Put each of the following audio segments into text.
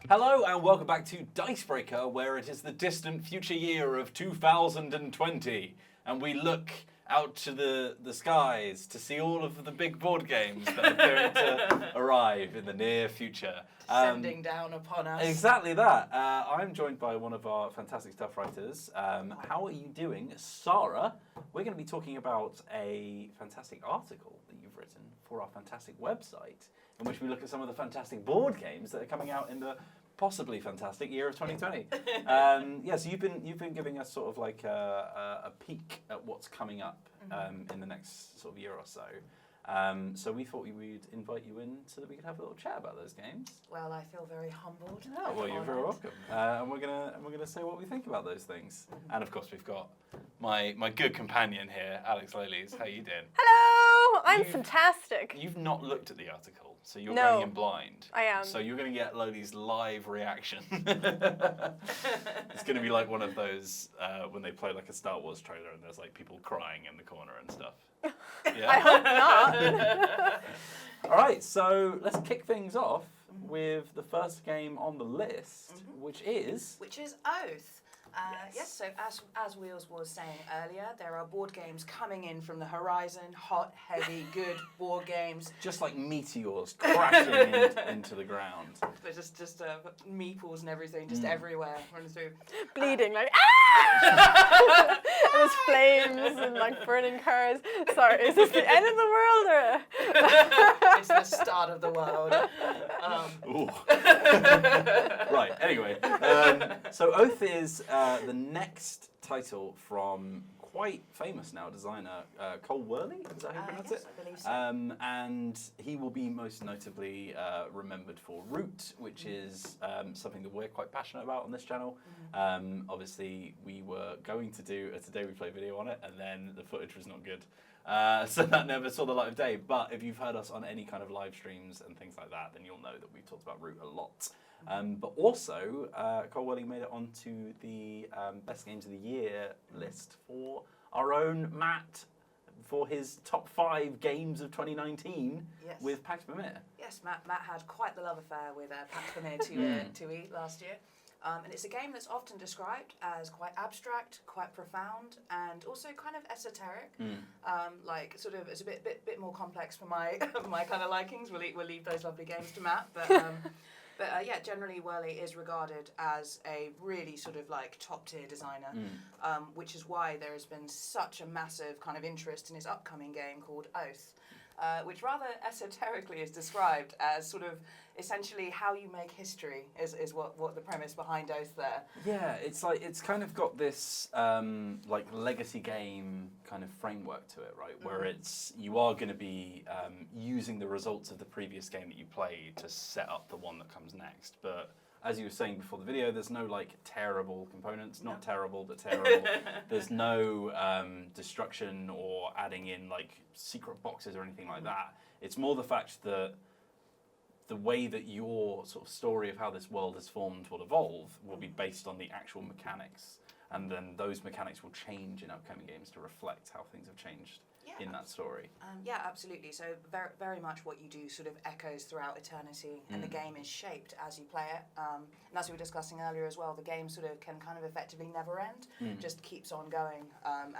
Hello and welcome back to Dicebreaker, where it is the distant future year of 2020, and we look out to the skies to see all of the big board games that are going to arrive in the near future. Descending down upon us. Exactly that. I'm joined by one of our fantastic stuff writers. How are you doing, Sara? We're going to be talking about a fantastic article that you've written for our fantastic website, in which we look at some of the fantastic board games that are coming out in the possibly fantastic year of 2020. So you've been giving us sort of like a peek at what's coming up in the next sort of year or so. So we thought we would invite you in so that we could have a little chat about those games. Well, I feel very humbled. Oh, well, you're very welcome. And we're gonna say what we think about those things. And of course, we've got my good companion here, Alex Lolies. How you doing? Hello! I'm fantastic. You've not looked at the article, so you're No, going in blind. I am. So you're going to get Loli's live reaction. It's going to be like one of those when they play like a Star Wars trailer and there's like people crying in the corner and stuff. Yeah? I hope not. All right, so let's kick things off with the first game on the list, which is Oath. Yes, so as Wheels was saying earlier, there are board games coming in from the horizon, hot, heavy, good board games. just like meteors crashing into the ground. But just meeples and everything, just everywhere, running through. Bleeding, like, ah! And there's flames and like burning cars. Sorry, is this the end of the world or? It's the start of the world. Right, anyway. So Oath is the next title from quite famous now designer Cole Worley, is that how you pronounce it? I believe so. And he will be most notably remembered for Root, which is something that we're quite passionate about on this channel. Obviously, we were going to do a Today We Play video on it, and then the footage was not good. So that never saw the light of day. But if you've heard us on any kind of live streams and things like that, then you'll know that we've talked about Root a lot. But also, Cole Worley made it onto the Best Games of the Year list for our own Matt, for his top 5 games of 2019 with Pax Pamir. Yes, Matt had quite the love affair with Pax Pamir 2E last year. And it's a game that's often described as quite abstract, quite profound, and also kind of esoteric. Like sort of, it's a bit more complex for my my kind of likings. We'll leave those lovely games to Matt, but yeah, generally Worley is regarded as a really sort of like top tier designer, which is why there has been such a massive kind of interest in his upcoming game called Oath. Which rather esoterically is described as sort of essentially how you make history is what the premise behind Oath there. Yeah, it's kind of got this like legacy game kind of framework to it, right? Where you are going to be using the results of the previous game that you played to set up the one that comes next, but as you were saying before the video, there's no like terrible components, not terrible, but terrible. There's no destruction or adding in like secret boxes or anything like that. It's more the fact that the way that your sort of story of how this world has formed will evolve will be based on the actual mechanics. And then those mechanics will change in upcoming games to reflect how things have changed in that story. Yeah, absolutely. So very, very much what you do sort of echoes throughout eternity, and the game is shaped as you play it. And as we were discussing earlier as well, the game sort of can kind of effectively never end, just keeps on going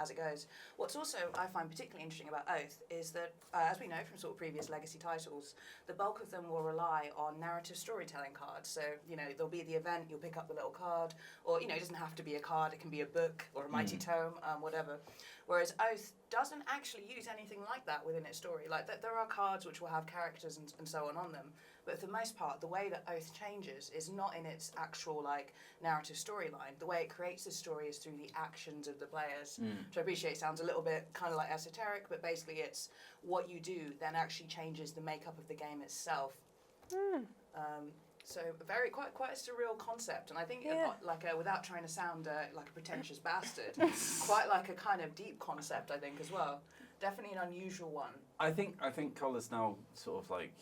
as it goes. What's also, I find particularly interesting about Oath is that, as we know from sort of previous legacy titles, the bulk of them will rely on narrative storytelling cards. So, you know, there'll be the event, you'll pick up the little card, or, you know, it doesn't have to be a card, it can be a book or a mighty tome, whatever. Whereas Oath doesn't actually use anything like that within its story. Like, there are cards which will have characters and so on them, but for the most part, the way that Oath changes is not in its actual, like, narrative storyline. The way it creates the story is through the actions of the players, which I appreciate sounds a little bit kind of like esoteric, but basically it's what you do then actually changes the makeup of the game itself. So quite a surreal concept, and I think without trying to sound like a pretentious bastard, quite like a kind of deep concept, I think, as well. Definitely an unusual one. I think Cole is now sort of like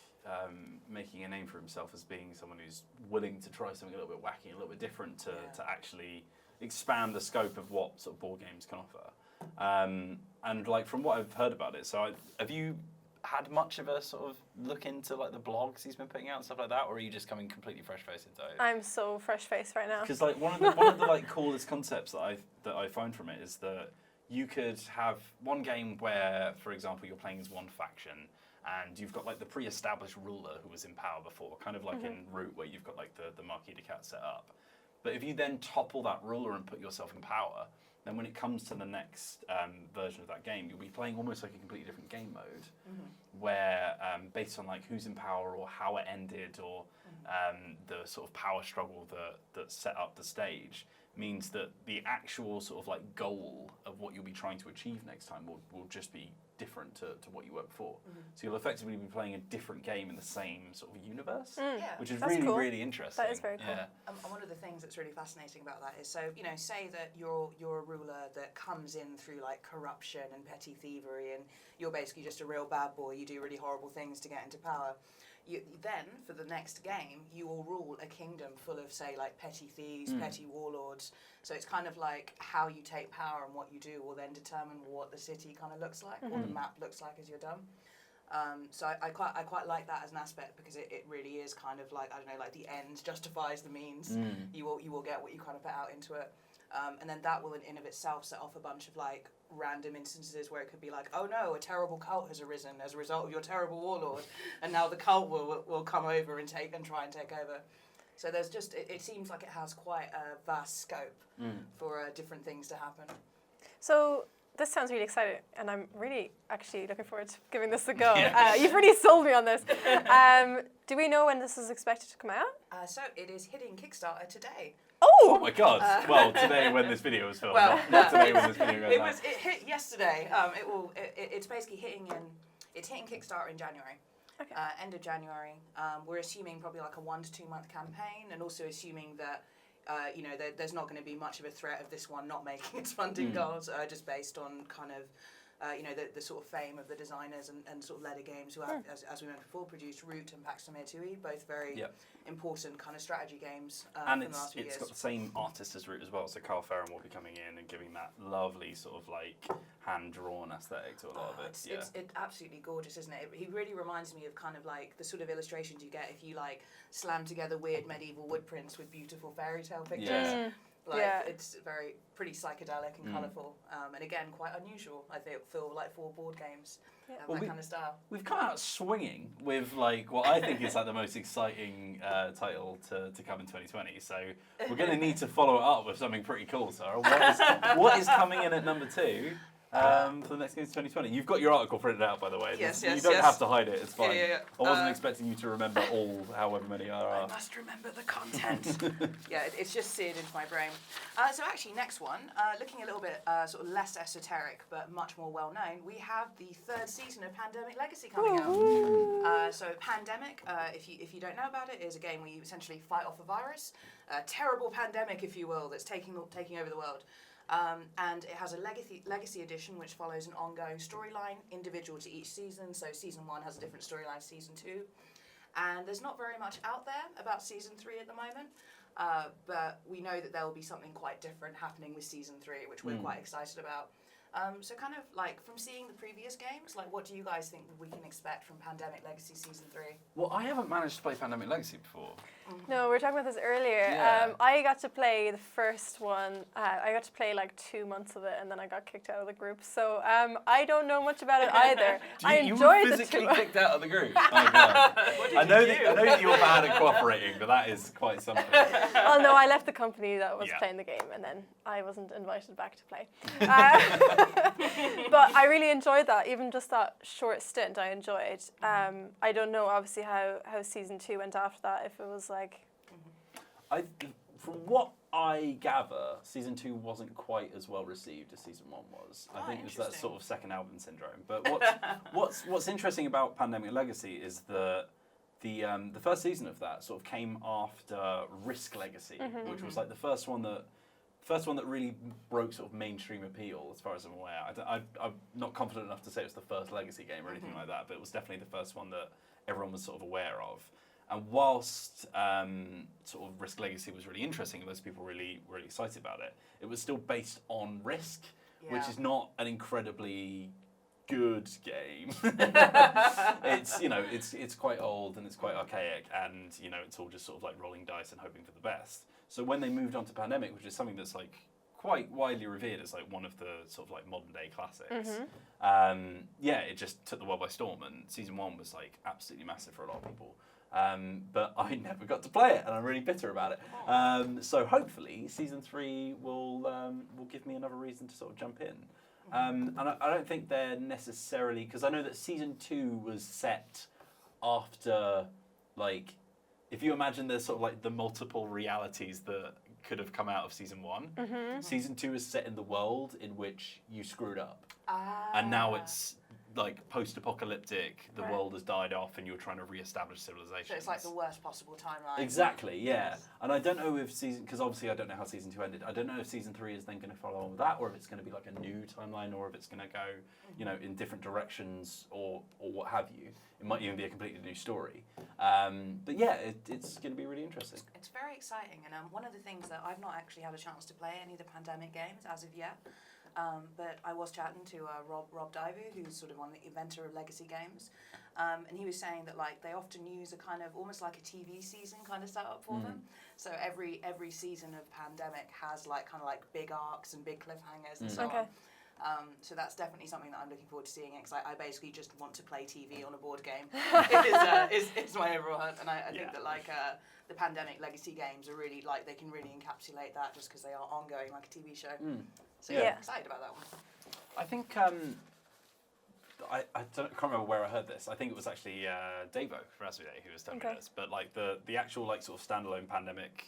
making a name for himself as being someone who's willing to try something a little bit wacky, a little bit different to actually expand the scope of what sort of board games can offer. And like from what I've heard about it, so have you had much of a sort of look into like the blogs he's been putting out and stuff like that, or are you just coming completely fresh-faced into it? I'm so fresh-faced right now. Because like one of the like coolest concepts that I find from it is that you could have one game where, for example, you're playing as one faction and you've got like the pre-established ruler who was in power before, kind of like in Root where you've got like the Marquis de Cat set up. But if you then topple that ruler and put yourself in power, then when it comes to the next version of that game, you'll be playing almost like a completely different game mode, where based on like who's in power or how it ended or the sort of power struggle that set up the stage, means that the actual sort of like goal of what you'll be trying to achieve next time will just be different to what you were before. So you'll effectively be playing a different game in the same sort of universe, which is really, cool. really interesting. That is very cool. Yeah. And one of the things that's really fascinating about that is, so, you know, say that you're a ruler that comes in through like corruption and petty thievery, and you're basically just a real bad boy, you do really horrible things to get into power. Then, for the next game, you will rule a kingdom full of, say, like petty thieves, petty warlords. So it's kind of like how you take power and what you do will then determine what the city kind of looks like, what the map looks like as you're done. So I quite like that as an aspect, because it really is kind of like, I don't know, like the end justifies the means. You will get what you kind of put out into it. And then that will in of itself set off a bunch of like random instances where it could be like, oh no, a terrible cult has arisen as a result of your terrible warlord, and now the cult will come over and try and take over. So there's just, it seems like it has quite a vast scope for different things to happen. So this sounds really exciting, and I'm really actually looking forward to giving this a go. Yeah. You've really sold me on this. Do we know when this is expected to come out? So it is hitting Kickstarter today. Oh my god! Well, today when this video was filmed, not today when this video goes out. It hit yesterday. It's basically hitting Kickstarter in January. Okay. End of January. We're assuming probably like a 1 to 2 month campaign, and also assuming that there's not going to be much of a threat of this one not making its funding goals, just based on kind of the sort of fame of the designers and sort of letter games who have, as we mentioned before, produced Root and Pax Pamir 2E, both very important kind of strategy games and from the last few years. It's got the same artist as Root as well, so Carl Ferron will be coming in and giving that lovely sort of like hand-drawn aesthetic to a lot of it. It's absolutely gorgeous, isn't it? He really reminds me of kind of like the sort of illustrations you get if you like slam together weird medieval wood prints with beautiful fairy tale pictures. It's pretty psychedelic and colourful, and again quite unusual. I feel like for board games, that kind of style. We've come out swinging with like what I think is like the most exciting title to come in 2020. So we're going to need to follow it up with something pretty cool, Sarah. What is coming in at number 2? For the next Games 2020. You've got your article printed out, by the way. Yes, you don't have to hide it, it's fine. Yeah. I wasn't expecting you to remember all, however many there are. I must remember the content. It's just seared into my brain. So actually, next one, looking a little bit sort of less esoteric, but much more well-known, we have the 3rd season of Pandemic Legacy coming out. So Pandemic, if you don't know about it, is a game where you essentially fight off a virus, a terrible pandemic, if you will, that's taking over the world. And it has a legacy edition which follows an ongoing storyline, individual to each season. So season 1 has a different storyline to season 2. And there's not very much out there about season 3 at the moment. But we know that there will be something quite different happening with season 3, which we're quite excited about. So kind of like from seeing the previous games, like what do you guys think we can expect from Pandemic Legacy Season 3? Well, I haven't managed to play Pandemic Legacy before. No, we were talking about this earlier. Yeah. I got to play the first one. I got to play like 2 months of it, and then I got kicked out of the group. So I don't know much about it either. I enjoyed you were the physically 2. kicked out of the group. Oh god! I know that you're bad at cooperating, but that is quite something. Well, no, I left the company that was playing the game, and then I wasn't invited back to play. But I really enjoyed that, even just that short stint I enjoyed. I don't know, obviously, how season 2 went after that, if it was like... From what I gather, season 2 wasn't quite as well received as season 1 was. I think it's that sort of second album syndrome. But what's interesting about Pandemic Legacy is the first season of that sort of came after Risk Legacy, which was like the first one that really broke sort of mainstream appeal, as far as I'm aware. I'm not confident enough to say it was the first Legacy game or anything like that, but it was definitely the first one that everyone was sort of aware of. And whilst sort of Risk Legacy was really interesting, and those people were really excited about it, it was still based on Risk, which is not an incredibly good game. It's it's quite old and it's quite archaic, and it's all just sort of like rolling dice and hoping for the best. So when they moved on to Pandemic, which is something that's like quite widely revered as like one of the sort of like modern day classics, it just took the world by storm, and season 1 was like absolutely massive for a lot of people. But I never got to play it, and I'm really bitter about it. So hopefully season 3 will give me another reason to sort of jump in. And I don't think they're necessarily, because I know that season 2 was set after, like, if you imagine there's sort of like the multiple realities that could have come out of season 1, season 2 is set in the world in which you screwed up. And now it's like post-apocalyptic, the world has died off and you're trying to re-establish civilization. So it's like the worst possible timeline. Exactly, yeah. And I don't know if because obviously I don't know how season 2 ended. I don't know if season 3 is then going to follow on with that, or if it's going to be like a new timeline, or if it's going to go, in different directions, or what have you. It might even be a completely new story. But yeah, it's going to be really interesting. It's very exciting, and one of the things that I've not actually had a chance to play any of the Pandemic games as of yet. But I was chatting to Rob Divu, who's sort of one of the inventor of legacy games, and he was saying that like they often use a kind of almost like a TV season kind of setup for them. So every season of Pandemic has like kind of like big arcs and big cliffhangers and so on. So that's definitely something that I'm looking forward to seeing. Because I basically just want to play TV on a board game. is my overall hunt, and I think that like the Pandemic legacy games are really like they can really encapsulate that just because they are ongoing like a TV show. So yeah, I'm excited about that one. I think I can't remember where I heard this. I think it was actually Davo from Zazie who was telling me this. But like the actual like sort of standalone Pandemic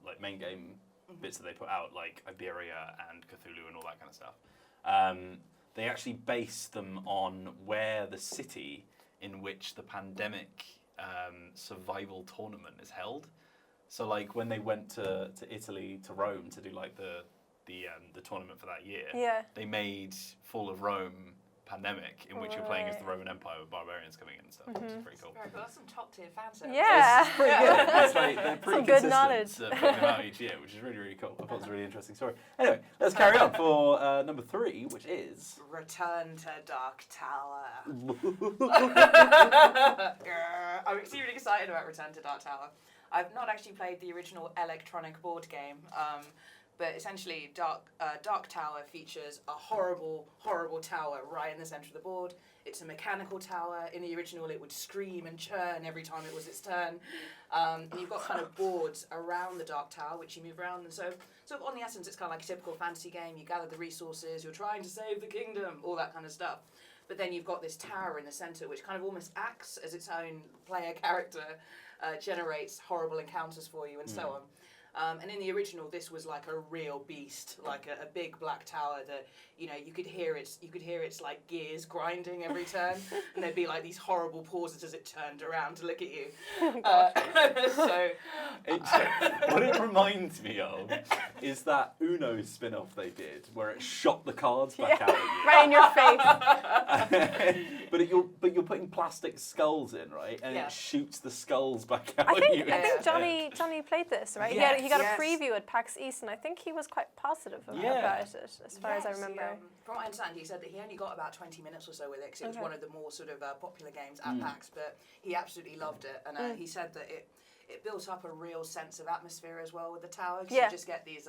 like main game bits that they put out, like Iberia and Cthulhu and all that kind of stuff. They actually base them on where the city in which the Pandemic survival tournament is held. So like when they went to Italy, to Rome, to do like the tournament for that year, they made Fall of Rome Pandemic, in which you're playing as the Roman Empire with barbarians coming in and stuff, which is pretty cool. Very cool. That's some top tier fan service. Yeah. It's pretty good. It's like, they're pretty Some good consistent knowledge. at putting them out each year, which is really, really cool. I thought it was a really interesting story. Anyway, let's carry on for number 3, which is Return to Dark Tower. I'm extremely excited about Return to Dark Tower. I've not actually played the original electronic board game, but essentially Dark Tower features a horrible, horrible tower right in the centre of the board. It's a mechanical tower. In the original, it would scream and churn every time it was its turn. And you've got kind of boards around the Dark Tower, which you move around. And so on the essence, it's kind of like a typical fantasy game. You gather the resources, you're trying to save the kingdom, all that kind of stuff. But then you've got this tower in the centre, which kind of almost acts as its own player character, generates horrible encounters for you, and so on. And in the original, this was like a real beast, like a big black tower that you could hear its like gears grinding every turn, and there'd be like these horrible pauses as it turned around to look at you. What it reminds me of is that Uno spin-off they did, where it shot the cards back out at you. Right in your face. but you're putting plastic skulls in, right? And it shoots the skulls back out I at you. think Johnny played this, right? Yes. He got a preview at PAX East, and I think he was quite positive about it, as far as I remember. From what I understand, he said that he only got about 20 minutes or so with it, because it was one of the more sort of popular games at PAX, but he absolutely loved it, and he said that it built up a real sense of atmosphere as well with the tower, because you just get these,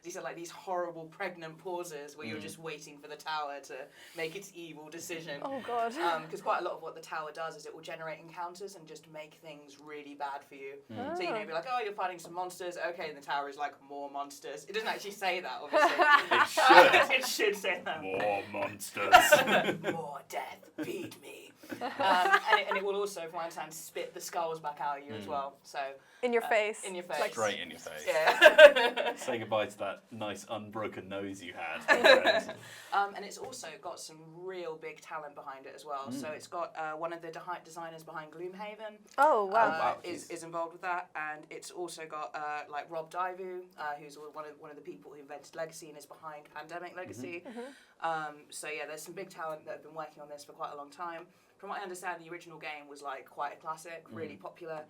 he said, like these horrible pregnant pauses where you're just waiting for the tower to make its evil decision. Oh God. Because quite a lot of what the tower does is it will generate encounters and just make things really bad for you. So you'll be like, oh, you're fighting some monsters, okay, and the tower is like, more monsters. It doesn't actually say that, obviously. It should say that. More monsters. More death, feed me. And it will also, from what I understand, spit the skulls back out at you as well. So in your face. In your face. Like, straight in your face. Yeah. Say goodbye to that nice unbroken nose you had. And it's also got some real big talent behind it as well. So it's got one of the designers behind Gloomhaven. Oh wow. Is involved with that, and it's also got like Rob Divu, who's one of the people who invented Legacy and is behind Pandemic Legacy. So yeah, there's some big talent that have been working on this for quite a long time. From what I understand, the original game was like quite a classic, really popular.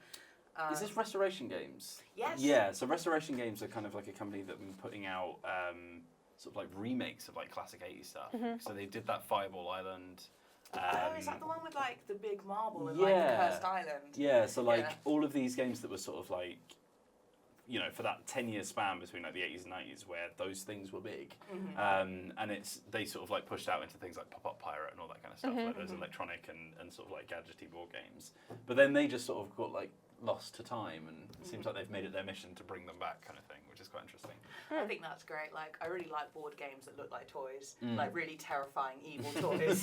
Is this Restoration Games? Yes. Yeah, so Restoration Games are kind of like a company that have been putting out sort of like remakes of like classic 80s stuff. Mm-hmm. So they did that Fireball Island. Oh, is that the one with like the big marble and like the cursed island? Yeah, so like all of these games that were sort of like, you know, for that 10-year span between like the 80s and 90s where those things were big. And they sort of like pushed out into things like Pop-Up Pirate and all that kind of stuff, like those electronic and sort of like gadgety board games. But then they just sort of got like lost to time, and it seems like they've made it their mission to bring them back, kind of thing, which is quite interesting. I think that's great. Like, I really like board games that look like toys, like really terrifying, evil toys.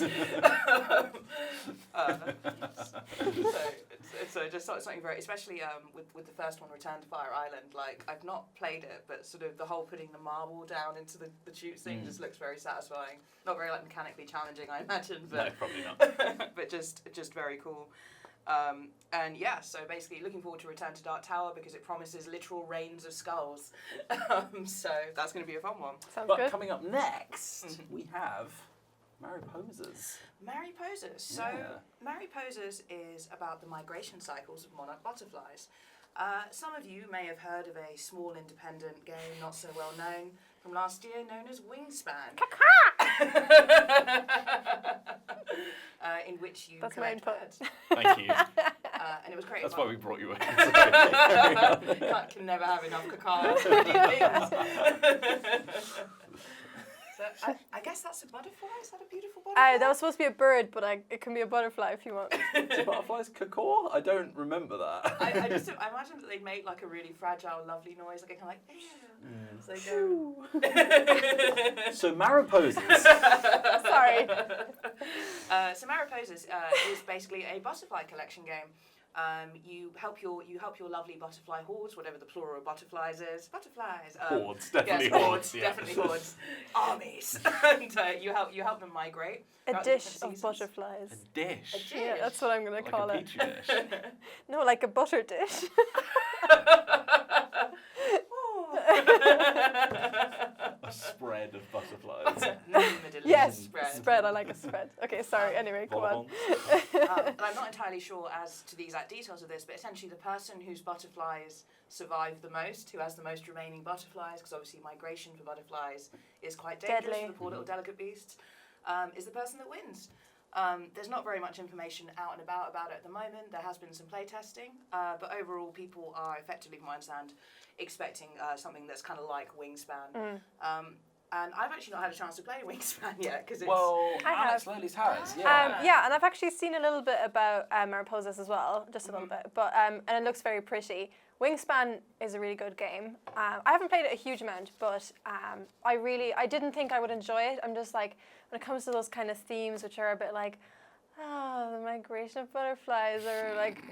So just something very, especially with the first one, Return to Fire Island. Like, I've not played it, but sort of the whole putting the marble down into the tube thing just looks very satisfying. Not very like mechanically challenging, I imagine, but No, probably not. but just very cool. And yeah, so basically looking forward to Return to Dark Tower because it promises literal rains of skulls. So that's going to be a fun one. Sounds But good. coming up next, we have Mariposas. Mariposas. So Mariposas is about the migration cycles of monarch butterflies. Some of you may have heard of a small independent game, not so well known, from last year, known as Wingspan. In which you That's my collect input. birds. Thank you. And it was great. That's why we brought you in. Can never have enough cacao. So I guess that's a butterfly. Is that a beautiful butterfly? That was supposed to be a bird, but it can be a butterfly if you want. Do butterflies caw? I don't remember that. I imagine that they'd make like a really fragile, lovely noise, like a kind of like. So they go. So Mariposas. Sorry. So Mariposas is basically a butterfly collection game. You help your lovely butterfly hordes, whatever the plural of butterflies is. Butterflies. Hordes, definitely yes, hordes. Yeah. Definitely hordes. Armies. And you help them migrate. A throughout dish different of seasons. butterflies. A dish. A dish. Yeah, that's what I'm going to Like call a it. petri dish. No, like a butter dish. A spread of butterflies. Yes, spread. I like a spread. Okay, sorry. Anyway, go on. And I'm not entirely sure as to the exact details of this, but essentially the person whose butterflies survive the most, who has the most remaining butterflies, because obviously migration for butterflies is quite dangerous Deadly. for the poor little delicate beasts, is the person that wins. There's not very much information out and about it at the moment. There has been some play testing, but overall people are effectively, from what I understand, expecting something that's kind of like Wingspan. And I've actually not had a chance to play Wingspan yet because it's... Well, I Alex have. Lurley's has, yeah. Yeah, and I've actually seen a little bit about Mariposas as well, just a little bit, but and it looks very pretty. Wingspan is a really good game. I haven't played it a huge amount, but I didn't think I would enjoy it. I'm just like, when it comes to those kind of themes, which are a bit like, the migration of butterflies or like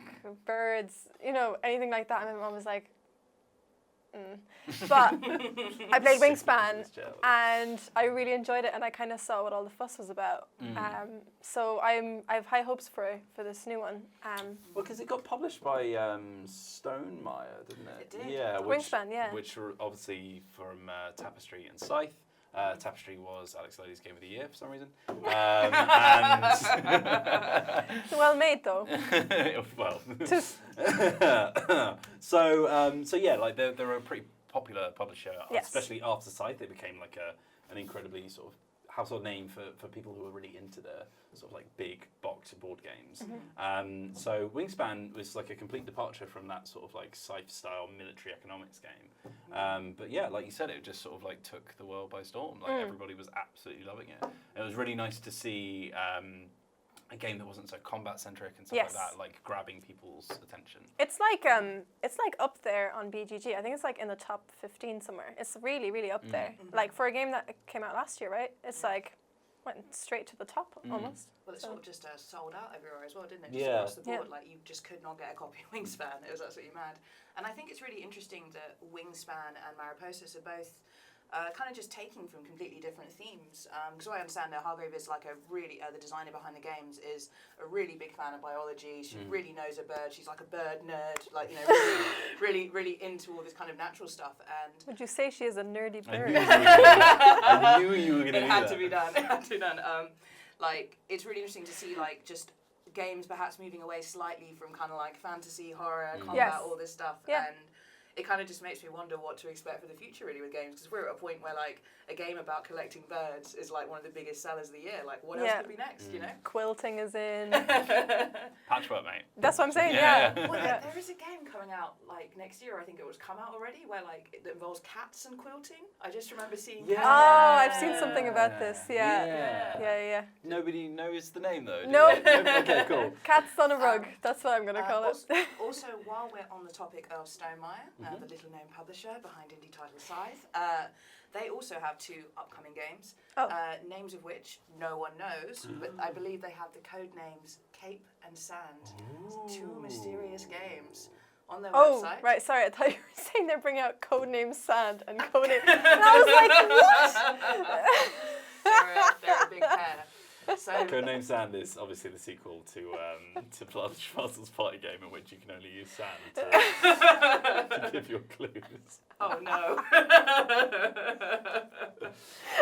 birds, you know, anything like that, and my mom was like, But I played Wingspan and I really enjoyed it, and I kind of saw what all the fuss was about. So I have high hopes for this new one. Well, because it got published by Stonemaier, didn't it? It did. Yeah, Wingspan, yeah. Which were obviously from Tapestry and Scythe. Tapestry was Alex Lurley's Game of the Year for some reason. It's well made though. Well. So yeah, like they're a pretty popular publisher, Yes. especially after Scythe. They became like an incredibly sort of household name for people who are really into the sort of like big box board games. So Wingspan was like a complete departure from that sort of like Scythe style military economics game. But yeah, like you said, it just sort of like took the world by storm. Like everybody was absolutely loving it. It was really nice to see a game that wasn't so combat centric and stuff Yes. like that, like grabbing people's attention. It's like up there on BGG. I think it's like in the top 15 somewhere. It's really, really up there. Like for a game that came out last year, right? It's like went straight to the top almost. Well, it sort of just sold out everywhere as well, didn't it? Just Yeah. across the board, like you just could not get a copy of Wingspan. It was absolutely mad. And I think it's really interesting that Wingspan and Mariposas are both kind of just taking from completely different themes. Because what I understand now, Hargrave is like a really, the designer behind the games is a really big fan of biology. She really knows her bird. She's like a bird nerd, like, you know, really into all this kind of natural stuff. And Would you say she is a nerdy bird? I knew you were going to do it that. had to be done. It had to be done. Like, it's really interesting to see, like, just games perhaps moving away slightly from kind of like fantasy, horror, combat, Yes. all this stuff. Yeah. And it kind of just makes me wonder what to expect for the future really with games, because we're at a point where like a game about collecting birds is like one of the biggest sellers of the year. Like what else could be next, you know? Quilting is in. Patchwork, mate. That's what I'm saying, Yeah. yeah. Well, there is a game coming out like next year. I think it was come out already, where like it involves cats and quilting. I just remember seeing. Yeah. Oh, I've seen something about this. Yeah. Nobody knows the name though. No. Okay, cool. Cats on a rug. That's what I'm gonna call it. Also, while we're on the topic of Stonemaier, the little-known publisher behind indie title Scythe, they also have 2 upcoming games, names of which no one knows, but I believe they have the code names Cape and Sand. 2 mysterious games on their website. Oh, right, sorry, I thought you were saying they're bringing out Codename Sand and Codename... And I was like, what? They're a big pair. So, Codename Sand is obviously the sequel to Puzzle's party game, in which you can only use sand to give your clues. oh no.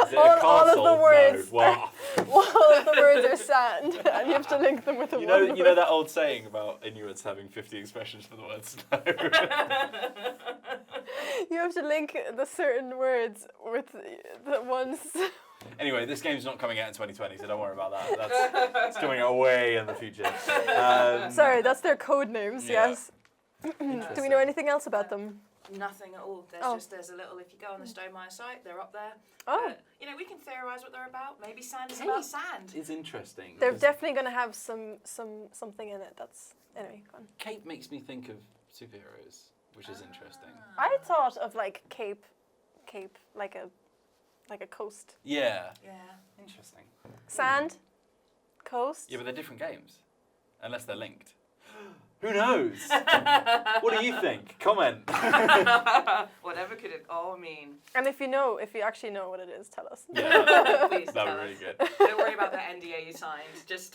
Is it a All of castle? the words. No. Well, All of the words are sand, and you have to link them with a you one know that old saying about Inuits having 50 expressions for the word snow? You have to link the certain words with the ones... Anyway, this game's not coming out in 2020, so don't worry about that. It's coming out way in the future. Sorry, that's their code names, Yeah. yes. Do we know anything else about them? Nothing at all. There's a little, if you go on the Stonemaier site, they're up there. Oh. You know, we can theorise what they're about. Maybe sand is about sand. It's interesting. They're because definitely going to have something in it that's... Anyway, go on. Cape makes me think of superheroes, which is interesting. I thought of like Cape, like a coast. Yeah. Yeah. Interesting. Sand, coast. Yeah, but they're different games, unless they're linked. Who knows? What do you think? Comment. Whatever could it all mean. And if you actually know what it is, tell us. Yeah, Please that'd tell be really us. good. Don't worry about that NDA you signed. Just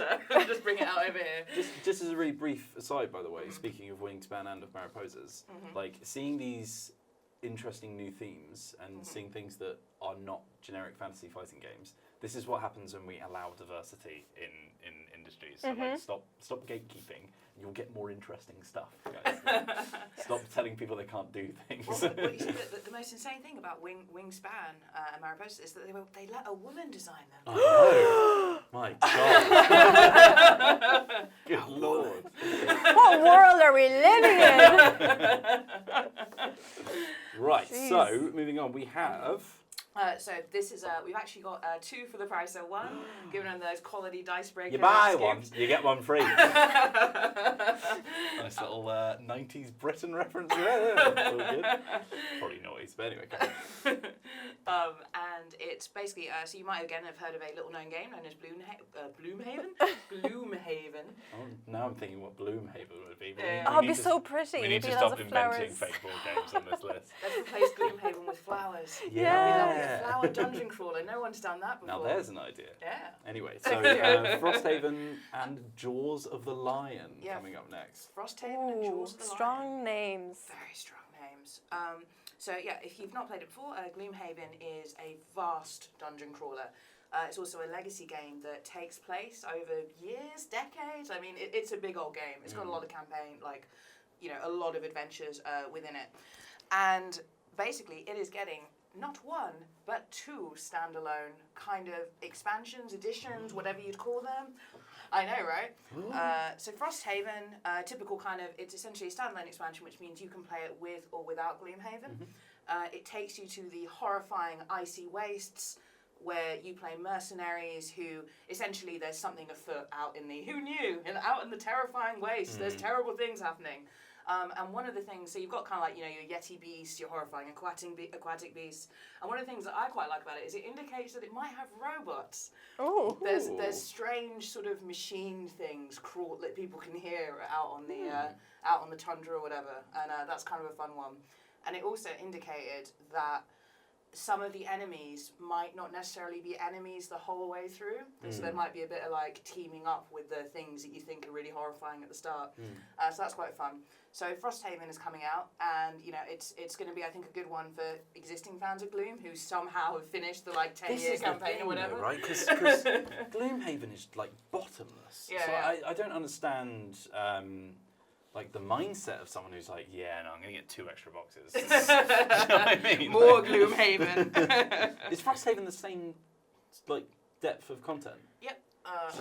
bring it out over here. Just as a really brief aside, by the way, speaking of Wingspan and of Mariposas, like seeing these interesting new themes and seeing things that are not generic fantasy fighting games. This is what happens when we allow diversity in industries. So like, stop gatekeeping. You'll get more interesting stuff, guys. Stop telling people they can't do things. Well, you see, the most insane thing about Wingspan and Mariposas is that they let a woman design them. Oh no! My God! Good Lord! What world are we living in? Right. Jeez. So moving on, we have. So this is we've actually got 2 for the price of 1, giving them those quality Dicebreaker. You buy schemes. one, you get one free. Nice little 90s Britain reference there. All good. Probably noise, but anyway. And it's basically, so you might again have heard of a little known game known as Gloomhaven. Gloomhaven. Oh, now I'm thinking what Gloomhaven would be. But Yeah. Oh, it'd be so pretty. We need It'd to be lots stop of inventing flowers. fake board games on this list. Let's replace Gloomhaven with flowers. Yeah. A flower dungeon crawler. No one's done that before. Now there's an idea. Yeah. Anyway, so Frosthaven and Jaws of the Lion coming up next. Frosthaven and Jaws of the Lion. Strong names. Very strong names. So yeah, if you've not played it before, Gloomhaven is a vast dungeon crawler. It's also a legacy game that takes place over years, decades. I mean, it's a big old game. It's got a lot of campaign, like, you know, a lot of adventures within it. And basically, it is getting not 1, but 2 standalone kind of expansions, additions, whatever you'd call them. I know, right? So Frosthaven, typical kind of, it's essentially a standalone expansion, which means you can play it with or without Gloomhaven. It takes you to the horrifying icy wastes, where you play mercenaries who, essentially there's something afoot out in the, who knew, out in the terrifying wastes, there's terrible things happening. And one of the things, so you've got kind of like, you know, your Yeti beast, your horrifying aquatic beast. And one of the things that I quite like about it is it indicates that it might have robots. Oh. There's strange sort of machine things crawl that people can hear out on the tundra or whatever. And that's kind of a fun one. And it also indicated that some of the enemies might not necessarily be enemies the whole way through. So there might be a bit of like teaming up with the things that you think are really horrifying at the start. So that's quite fun. So Frosthaven is coming out, and you know it's going to be, I think, a good one for existing fans of Gloom who somehow have finished the like 10-year campaign or whatever. Though, right? Because Gloomhaven is like bottomless. Yeah, so yeah. I don't understand like the mindset of someone who's like, yeah, no, I'm gonna get 2 extra boxes. Do you know what I mean? More Gloomhaven. Is Frosthaven the same like depth of content? Yep.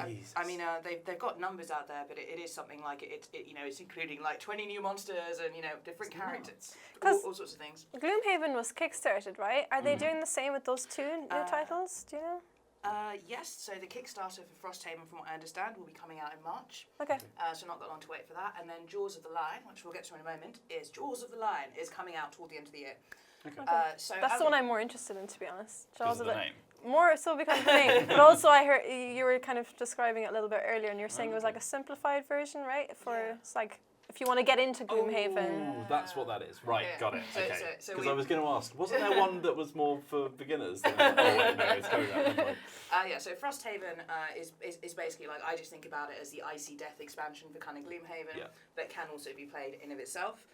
Jesus. I mean, they've got numbers out there, but it is something like it's including like 20 new monsters and different characters, all sorts of things. Gloomhaven was kickstarted, right? Are they doing the same with those 2 new titles? Do you know? Yes, so the Kickstarter for Frosthaven, from what I understand, will be coming out in March. Okay. So not that long to wait for that. And then Jaws of the Lion, which we'll get to in a moment, is coming out toward the end of the year. Okay. So That's the one I'm more interested in, to be honest. Because of the name. More so because of the name, but also I heard you were kind of describing it a little bit earlier, and you're saying it was like a simplified version, right? It's like if you want to get into Gloomhaven. Oh, that's what that is. Right, got it. Okay. So Because I was going to ask, wasn't there one that was more for beginners? Oh wait, no, it's going out. So Frosthaven is basically like, I just think about it as the Icy Death expansion for kind of Gloomhaven, that can also be played in of itself.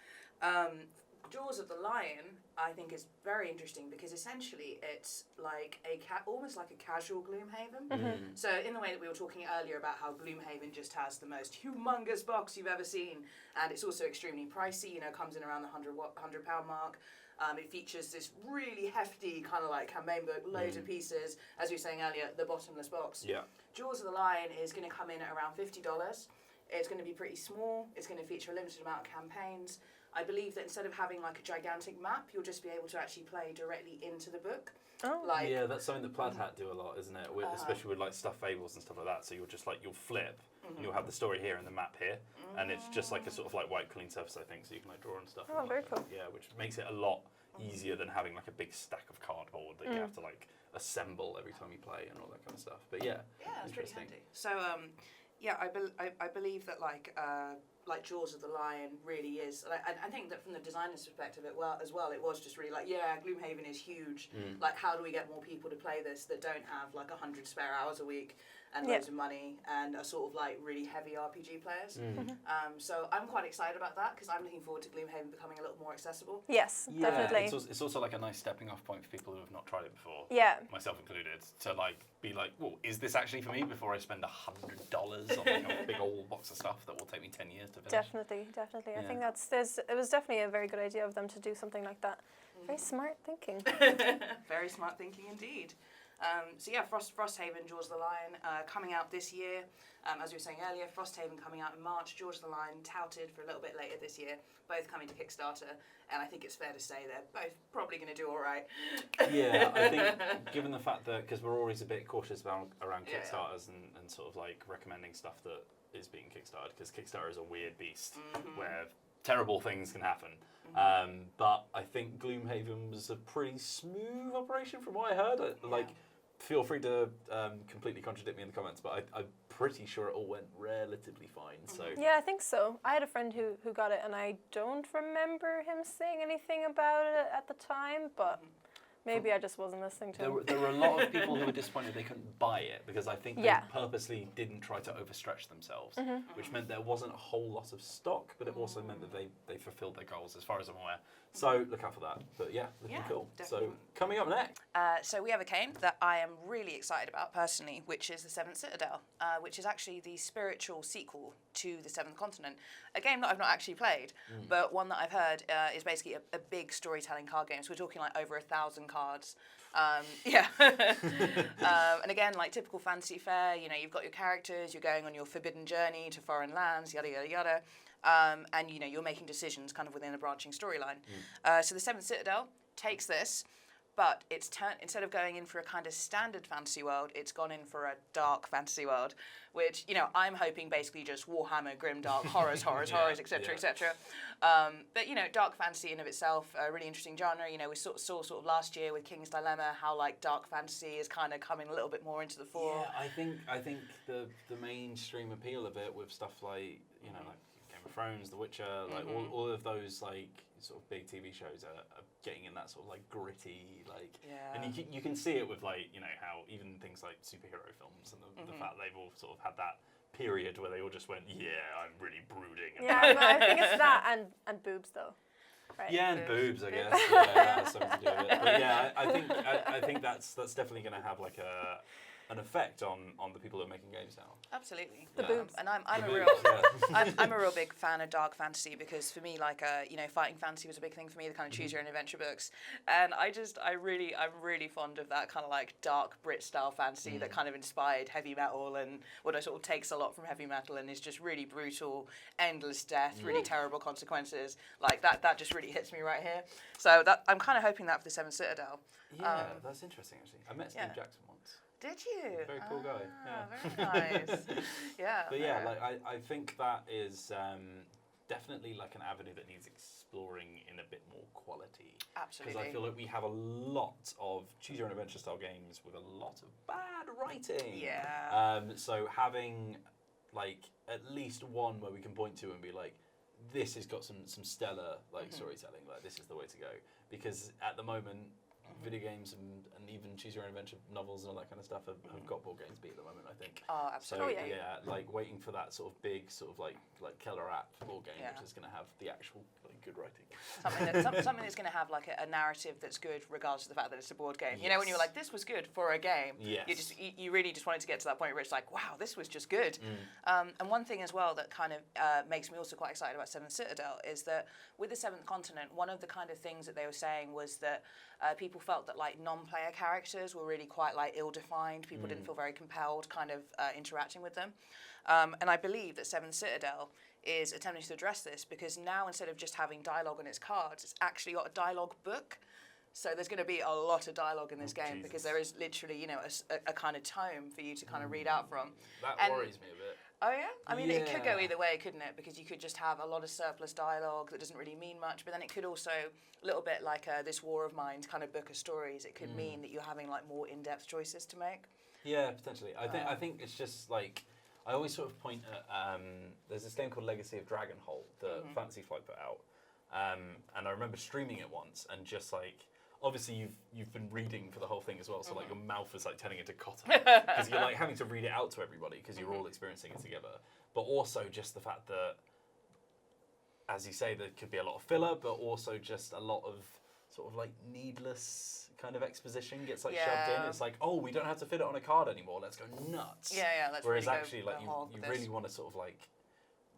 Jaws of the Lion, I think, is very interesting because essentially it's like almost like a casual Gloomhaven. So in the way that we were talking earlier about how Gloomhaven just has the most humongous box you've ever seen, and it's also extremely pricey. Comes in around the £100 mark. It features this really hefty kind of like campaign book, loads of pieces. As we were saying earlier, the bottomless box. Yeah. Jaws of the Lion is going to come in at around $50. It's going to be pretty small. It's going to feature a limited amount of campaigns. I believe that instead of having like a gigantic map, you'll just be able to actually play directly into the book. Oh. Yeah, that's something that Plaid Hat do a lot, isn't it? Especially with like stuffed fables and stuff like that. So you'll flip, and you'll have the story here and the map here, and it's just like a sort of like white clean surface, I think, so you can like draw and stuff. Oh, very cool. Yeah, which makes it a lot easier than having like a big stack of cardboard that you have to like assemble every time you play and all that kind of stuff. But yeah, it's pretty handy. So I believe that like Jaws of the Lion really is. I think that from the designer's perspective, it was just really like, Gloomhaven is huge. Like, how do we get more people to play this that don't have like 100 spare hours a week and loads of money and are sort of like really heavy RPG players? So I'm quite excited about that because I'm looking forward to Gloomhaven becoming a little more accessible. Yes, definitely. It's also like a nice stepping off point for people who have not tried it before. Yeah. Myself included, to like be like, well, is this actually for me before I spend $100 on like a big old box of stuff that will take me 10 years to finish? Definitely. I think it was definitely a very good idea of them to do something like that. Very smart thinking. Very smart thinking indeed. Frosthaven, Jaws of the Lion, coming out this year. As we were saying earlier, Frosthaven coming out in March, Jaws of the Lion touted for a little bit later this year, both coming to Kickstarter, and I think it's fair to say they're both probably going to do all right. Yeah, I think given the fact that, because we're always a bit cautious around Kickstarters and sort of like recommending stuff that is being Kickstarted, because Kickstarter is a weird beast where terrible things can happen. But I think Gloomhaven was a pretty smooth operation from what I heard. Feel free to completely contradict me in the comments, but I'm pretty sure it all went relatively fine. So yeah, I think so. I had a friend who got it, and I don't remember him saying anything about it at the time, but maybe I just wasn't listening to him. There were a lot of people who were disappointed they couldn't buy it because I think they purposely didn't try to overstretch themselves, which meant there wasn't a whole lot of stock, but it also meant that they fulfilled their goals, as far as I'm aware. So look out for that. But yeah, looking cool. Definitely. So coming up next. So we have a game that I am really excited about personally, which is the Seventh Citadel, which is actually the spiritual sequel to the Seventh Continent. A game that I've not actually played, but one that I've heard is basically a big storytelling card game. So we're talking like over 1,000 cards. And again, like typical fantasy fare, you've got your characters, you're going on your forbidden journey to foreign lands, yada, yada, yada. And you're making decisions kind of within a branching storyline. So the Seventh Citadel takes this, but it's instead of going in for a kind of standard fantasy world, it's gone in for a dark fantasy world, which I'm hoping basically just Warhammer, grim, dark, horrors, etc., etc. But dark fantasy in of itself, a really interesting genre. We saw sort of last year with King's Dilemma how like dark fantasy is kind of coming a little bit more into the fore. Yeah, I think the mainstream appeal of it with stuff like like Game of Thrones, The Witcher, like all of those like sort of big TV shows are getting in that sort of like gritty and you can see it with like how even things like superhero films and the fact they've all sort of had that period where they all just went, I'm really brooding. And yeah, but I think it's that and boobs though. Right. Yeah, and boobs, I guess. Yeah, that has something to do with it. But yeah, I think that's definitely going to have like an effect on the people that are making games now. Absolutely. The boobs. And I'm a real I'm a real big fan of dark fantasy, because for me, like fighting fantasy was a big thing for me, the kind of choose your own adventure books. And I'm really fond of that kind of like dark Brit style fantasy that kind of inspired heavy metal, and what I sort of takes a lot from heavy metal and is just really brutal, endless death, really terrible consequences. Like that just really hits me right here. So that I'm kind of hoping that for the Seventh Citadel. Yeah, that's interesting actually. I met Steve Jackson once. Did you? Very cool guy. Yeah. Very nice. Yeah. But yeah, like I think that is definitely like an avenue that needs exploring in a bit more quality. Absolutely. Because I feel like we have a lot of choose your own adventure style games with a lot of bad writing. Yeah. So having like at least one where we can point to and be like, this has got some stellar like storytelling. Like this is the way to go. Because at the moment, video games and even choose your own adventure novels and all that kind of stuff have got board games beat at the moment, I think. Oh, absolutely. So yeah, like waiting for that sort of big sort of like killer app board game, which is going to have the actual like good writing. Something that's going to have like a narrative that's good, regardless of the fact that it's a board game. You know, when you're like, this was good for a game. Yes. You really just wanted to get to that point where it's like, wow, this was just good. And one thing as well that kind of makes me also quite excited about Seventh Citadel is that with the Seventh Continent, one of the kind of things that they were saying was that people felt that like non-player characters were really quite like ill-defined. People didn't feel very compelled kind of interacting with them. And I believe that Seventh Citadel is attempting to address this, because now instead of just having dialogue on its cards, it's actually got a dialogue book. So there's going to be a lot of dialogue in this game, because there is literally, you know, a kind of tome for you to kind of read out from. That worries me a bit. Oh yeah? I mean, it could go either way, couldn't it? Because you could just have a lot of surplus dialogue that doesn't really mean much, but then it could also, a little bit like this War of Mind kind of book of stories, it could mean that you're having like more in-depth choices to make. Yeah, potentially. I think it's just like, I always sort of point at, there's this game called Legacy of Dragonhold that Fantasy Flight put out, and I remember streaming it once, and just like, obviously you've been reading for the whole thing as well, so like your mouth is like turning into cotton, because you're like having to read it out to everybody, because you're all experiencing it together. But also just the fact that, as you say, there could be a lot of filler, but also just a lot of sort of like needless kind of exposition gets like shoved in. It's like, oh, we don't have to fit it on a card anymore, let's go nuts. Let's Whereas really actually like you really want to sort of like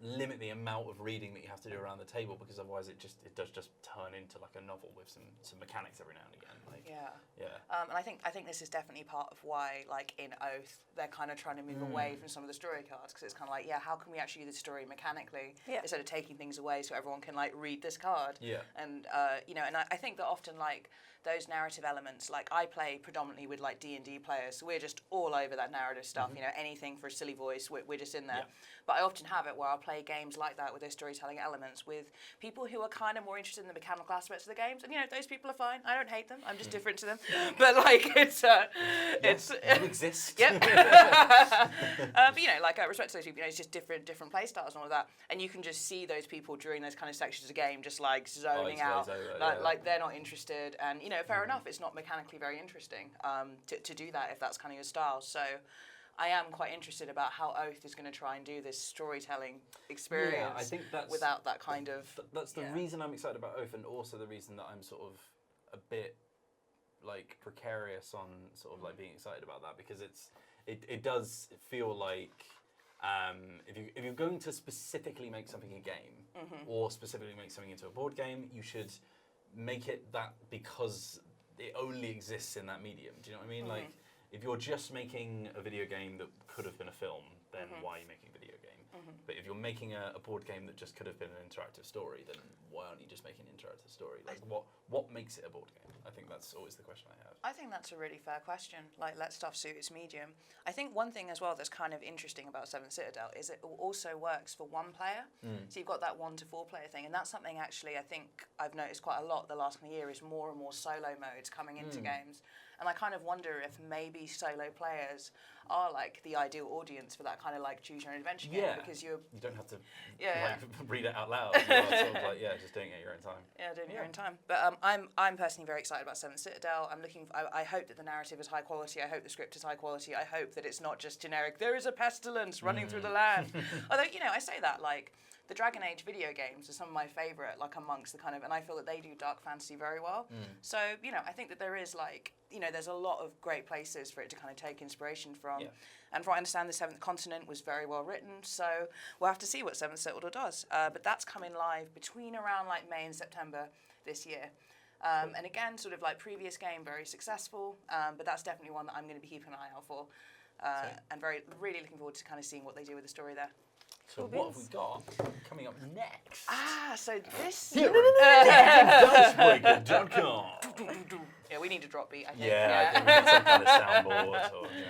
limit the amount of reading that you have to do around the table, because otherwise it does just turn into like a novel with some mechanics every now and again. Like, and I think this is definitely part of why, like in Oath, they're kind of trying to move away from some of the story cards, because it's kind of like, how can we actually do the story mechanically instead of taking things away so everyone can like read this card? And you know, and I think that often like those narrative elements, like I play predominantly with like D&D players, so we're just all over that narrative stuff. You know, anything for a silly voice, we're just in there. But I often have it where I'll play games like that with those storytelling elements with people who are kind of more interested in the mechanical aspects of the games, and you know, those people are fine. I don't hate them. I'm just different to them. But like it's you exist. Yep. But you know, like respect to those people, you know, it's just different play styles and all of that, and you can just see those people during those kind of sections of the game just like zoning out, like they're not interested, and you know, fair enough, it's not mechanically very interesting to do that if that's kind of your style. So I am quite interested about how Oath is going to try and do this storytelling experience I think that's, without that kind of... That's the reason I'm excited about Oath, and also the reason that I'm sort of a bit like precarious on sort of like being excited about that, because it does feel like if you're going to specifically make something a game or specifically make something into a board game, you should make it that because it only exists in that medium. Do you know what I mean? Like, if you're just making a video game that could have been a film, then why are you making a video game? But if you're making a board game that just could have been an interactive story, then why aren't you just making an interactive story? Like, what makes it a board game? I think that's always the question I have. I think that's a really fair question. Like, let stuff suit its medium. I think one thing as well that's kind of interesting about Seventh Citadel is it also works for one player. So you've got that 1 to 4 player thing, and that's something actually I think I've noticed quite a lot the last year is more and more solo modes coming into games. And I kind of wonder if maybe solo players are like the ideal audience for that kind of like choose your own adventure game, because you don't have to read it out loud. You're sort of like, just doing it at your own time. Yeah, doing it at your own time. But I'm personally very excited about Seventh Citadel. I hope that the narrative is high quality. I hope the script is high quality. I hope that it's not just generic. There is a pestilence running through the land. Although, you know, I say that like the Dragon Age video games are some of my favourite, like amongst the kind of, and I feel that they do dark fantasy very well. So, you know, I think that there is like, you know, there's a lot of great places for it to kind of take inspiration from. And from what I understand, the Seventh Continent was very well written, so we'll have to see what Seventh Citadel does. But that's coming live between around like May and September this year. And again, sort of like previous game, very successful, but that's definitely one that I'm going to be keeping an eye out for. And really looking forward to kind of seeing what they do with the story there. So what have we got coming up next? So this... Dicebreaker.com. Yeah, we need a drop beat, I think. Yeah, I think we need some kind of soundboard or, you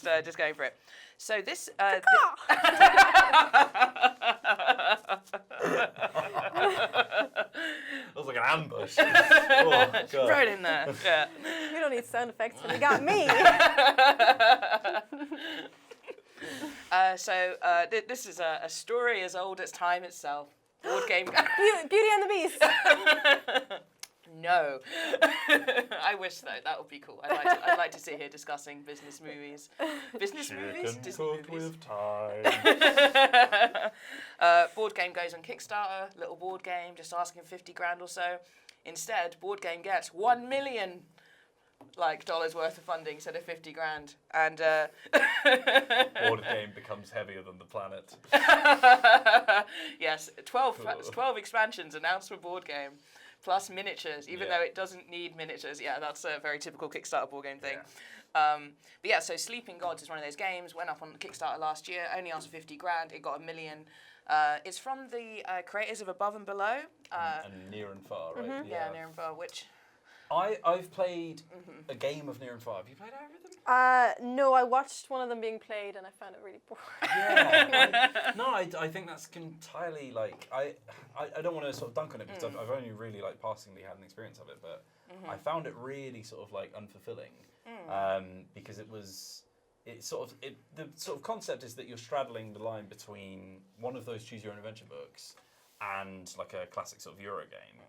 know. Just going for it. So this... It was like an ambush. Oh, God. Right in there, yeah. You don't need sound effects when you got me. This is a story as old as time itself. Board game. Beauty and the Beast. No. I wish though. That would be cool. I'd like to sit here discussing business movies. Business movies? Disney movies. With time. Board game goes on Kickstarter. Little board game, just asking 50 grand or so. Instead, board game gets $1 million dollars worth of funding instead of 50 grand. And Board game becomes heavier than the planet. Yes, 12 expansions announced for board game. Plus miniatures, even though it doesn't need miniatures. Yeah, that's a very typical Kickstarter board game thing. Yeah. But yeah, so Sleeping Gods is one of those games. Went up on Kickstarter last year, only asked for 50 grand. It got $1 million. It's from the creators of Above and Below. And Near and Far, right? Yeah, Near and Far, which... I've played a game of Near and Far. Have you played either of them? No, I watched one of them being played and I found it really boring. Yeah, I think that's entirely like I don't want to sort of dunk on it because I've only really like passingly had an experience of it, but I found it really sort of like unfulfilling because the sort of concept is that you're straddling the line between one of those choose your own adventure books and like a classic sort of Euro game,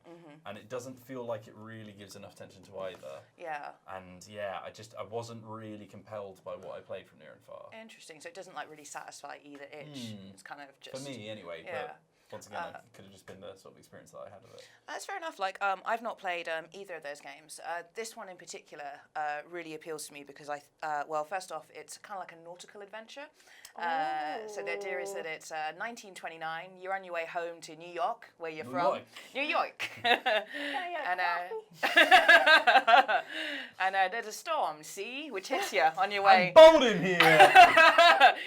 and it doesn't feel like it really gives enough attention to either. Yeah. And yeah, I wasn't really compelled by what I played from Near and Far. Interesting. So it doesn't like really satisfy either itch. It's kind of just... For me, anyway. Yeah. But once again, it could have just been the sort of experience that I had of it. That's fair enough. Like, I've not played either of those games. This one in particular really appeals to me because well, first off, it's kind of like a nautical adventure. So the idea is that it's 1929. You're on your way home to New York, where you're from. New York. And there's a storm, see, which hits you on your way. I'm bold in here.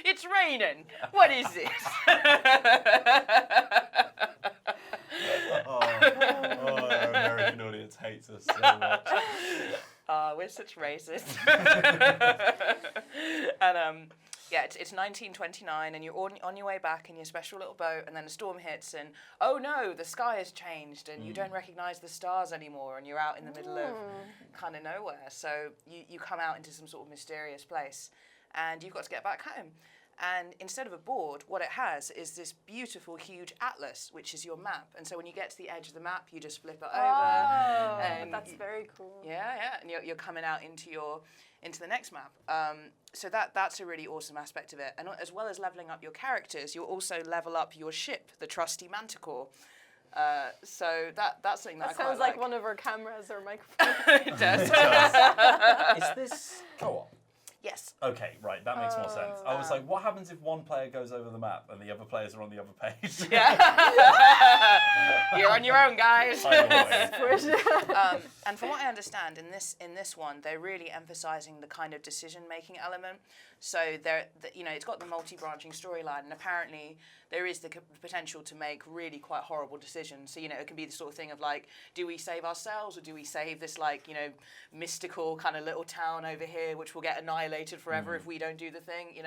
It's raining. What is this? Our American audience hates us so much. We're such racists. And yeah, it's 1929, and you're on your way back in your special little boat, and then a storm hits, and oh no, the sky has changed, and you don't recognise the stars anymore, and you're out in the middle of kind of nowhere. So you come out into some sort of mysterious place, and you've got to get back home. And instead of a board, what it has is this beautiful, huge atlas, which is your map. And so when you get to the edge of the map, you just flip it over. Oh, and that's very cool. Yeah, and you're coming out into the next map. So that's a really awesome aspect of it. And as well as leveling up your characters, you'll also level up your ship, the trusty Manticore. So that's something that I quite sounds like one of our cameras or microphones. It does. Is this co-op? Yes. Okay, right, that makes more sense. I was like, what happens if one player goes over the map and the other players are on the other page? Yeah. You're on your own, guys. And from what I understand, in this one, they're really emphasising the kind of decision-making element. So it's got the multi-branching storyline, and apparently there is the potential to make really quite horrible decisions. So it can be the sort of thing of like, do we save ourselves or do we save this mystical kind of little town over here, which will get annihilated forever if we don't do the thing,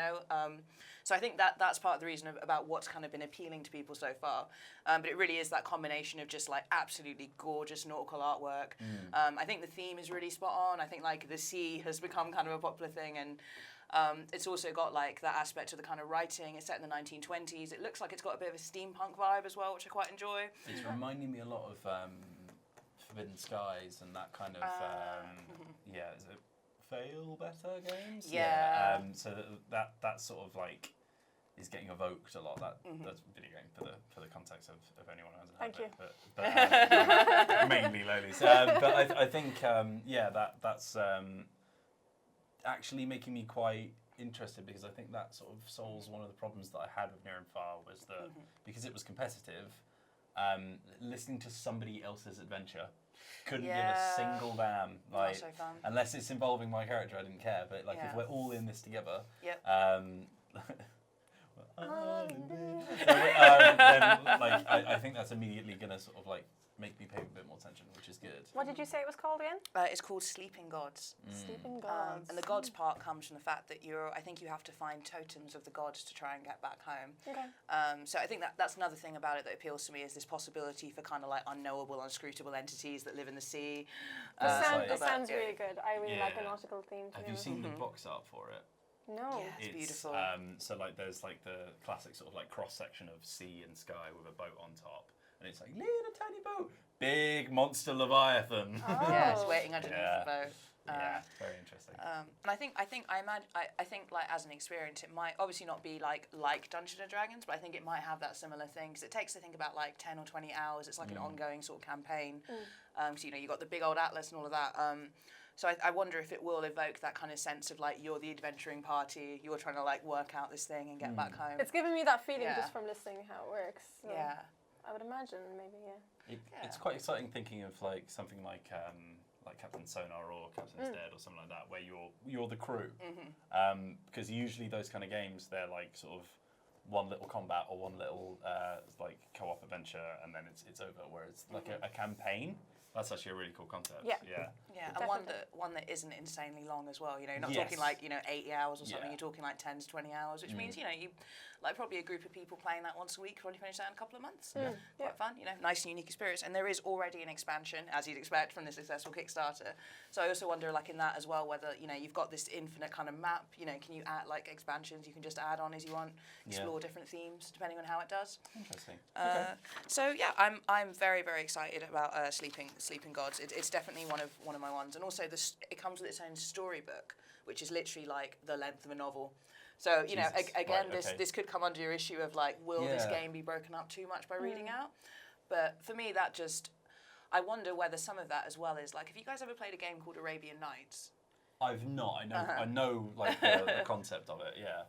So I think that's part of the reason about what's kind of been appealing to people so far. But it really is that combination of just like absolutely gorgeous nautical artwork. I think the theme is really spot on. I think like the sea has become kind of a popular thing, and it's also got like that aspect of the kind of writing. It's set in the 1920s. It looks like it's got a bit of a steampunk vibe as well, which I quite enjoy. It's reminding me a lot of Forbidden Skies and that kind of is it Fail Better games? Yeah. So that's sort of like is getting evoked a lot. That's video game for the context of anyone who hasn't Thank heard you. of it. But mainly lowlies. But I think that's actually making me quite interested, because I think that sort of solves one of the problems that I had with Near and Far, was that because it was competitive, listening to somebody else's adventure couldn't give a single damn. Like, not so fun. unless it's involving my character, I didn't care. But like if we're all in this together, then like I think that's immediately gonna sort of like make me pay a bit more attention, which is good. What did you say it was called again? It's called Sleeping Gods. Sleeping Gods. And the gods part comes from the fact that I think you have to find totems of the gods to try and get back home. Okay. So I think that's another thing about it that appeals to me, is this possibility for kind of like unknowable, unscrutable entities that live in the sea. It sounds really good. I really like the nautical theme. Have you seen the box art for it? No. Yeah, it's beautiful. So like there's like the classic sort of like cross section of sea and sky with a boat on top. And it's like, little tiny boat, big monster leviathan. Oh. Yeah, it's waiting underneath the boat. Yeah, very interesting. And I think like as an experience, it might obviously not be like Dungeons and Dragons, but I think it might have that similar thing, because it takes, I think, about like 10 or 20 hours. It's like an ongoing sort of campaign. So you got the big old atlas and all of that. So I wonder if it will evoke that kind of sense of like, you're the adventuring party, you're trying to like work out this thing and get back home. It's giving me that feeling just from listening how it works. So Yeah. I would imagine maybe, It's quite exciting thinking of like something like Captain Sonar or Captain's Dead or something like that, where you're the crew. Because usually those kind of games, they're like sort of one little combat or one little like co-op adventure, and then it's over. Where it's like a campaign. That's actually a really cool concept. Yeah, and one that isn't insanely long as well. You're not talking like 80 hours or something. You're talking like 10 to 20 hours, which means you like probably a group of people playing that once a week, probably finish that in a couple of months. Quite fun, nice and unique experience. And there is already an expansion, as you'd expect from the successful Kickstarter. So I also wonder, like in that as well, whether you've got this infinite kind of map. Can you add like expansions? You can just add on as you want, explore different themes depending on how it does. Interesting. So yeah, I'm very, very excited about Sleeping Gods. It's definitely one of my ones, and also it comes with its own storybook, which is literally like the length of a novel. So again, this could come under your issue of like, will this game be broken up too much by reading out? But for me, I wonder whether some of that as well is like, have you guys ever played a game called Arabian Nights? I've not. I know like the concept of it. Yeah.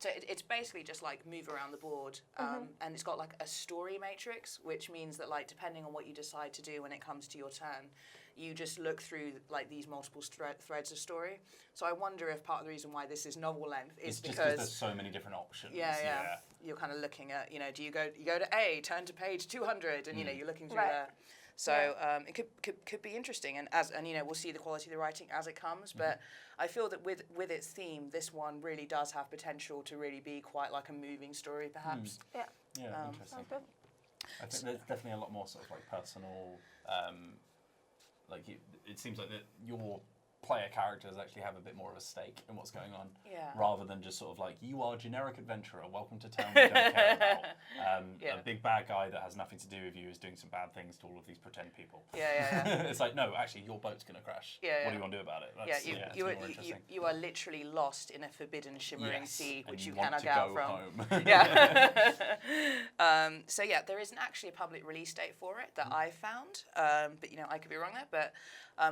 So it's basically just like move around the board, and it's got like a story matrix, which means that like depending on what you decide to do when it comes to your turn, you just look through like these multiple threads of story. So I wonder if part of the reason why this is novel length is because there's so many different options. Yeah. You're kind of looking at do you go to A, turn to page 200, and you're looking through there. So it could be interesting, and we'll see the quality of the writing as it comes. But I feel that with its theme, this one really does have potential to really be quite like a moving story, perhaps. Yeah, interesting. Sounds good. I think there's definitely a lot more sort of like personal. It seems like that your player characters actually have a bit more of a stake in what's going on, rather than just sort of like, you are generic adventurer, welcome to town we don't care about. A big bad guy that has nothing to do with you is doing some bad things to all of these pretend people. It's like, no, actually your boat's gonna crash. What do you want to do about it? That's, you are literally lost in a forbidden shimmering sea which you want cannot to get out go from. home. So there isn't actually a public release date for it that I found, but I could be wrong there. But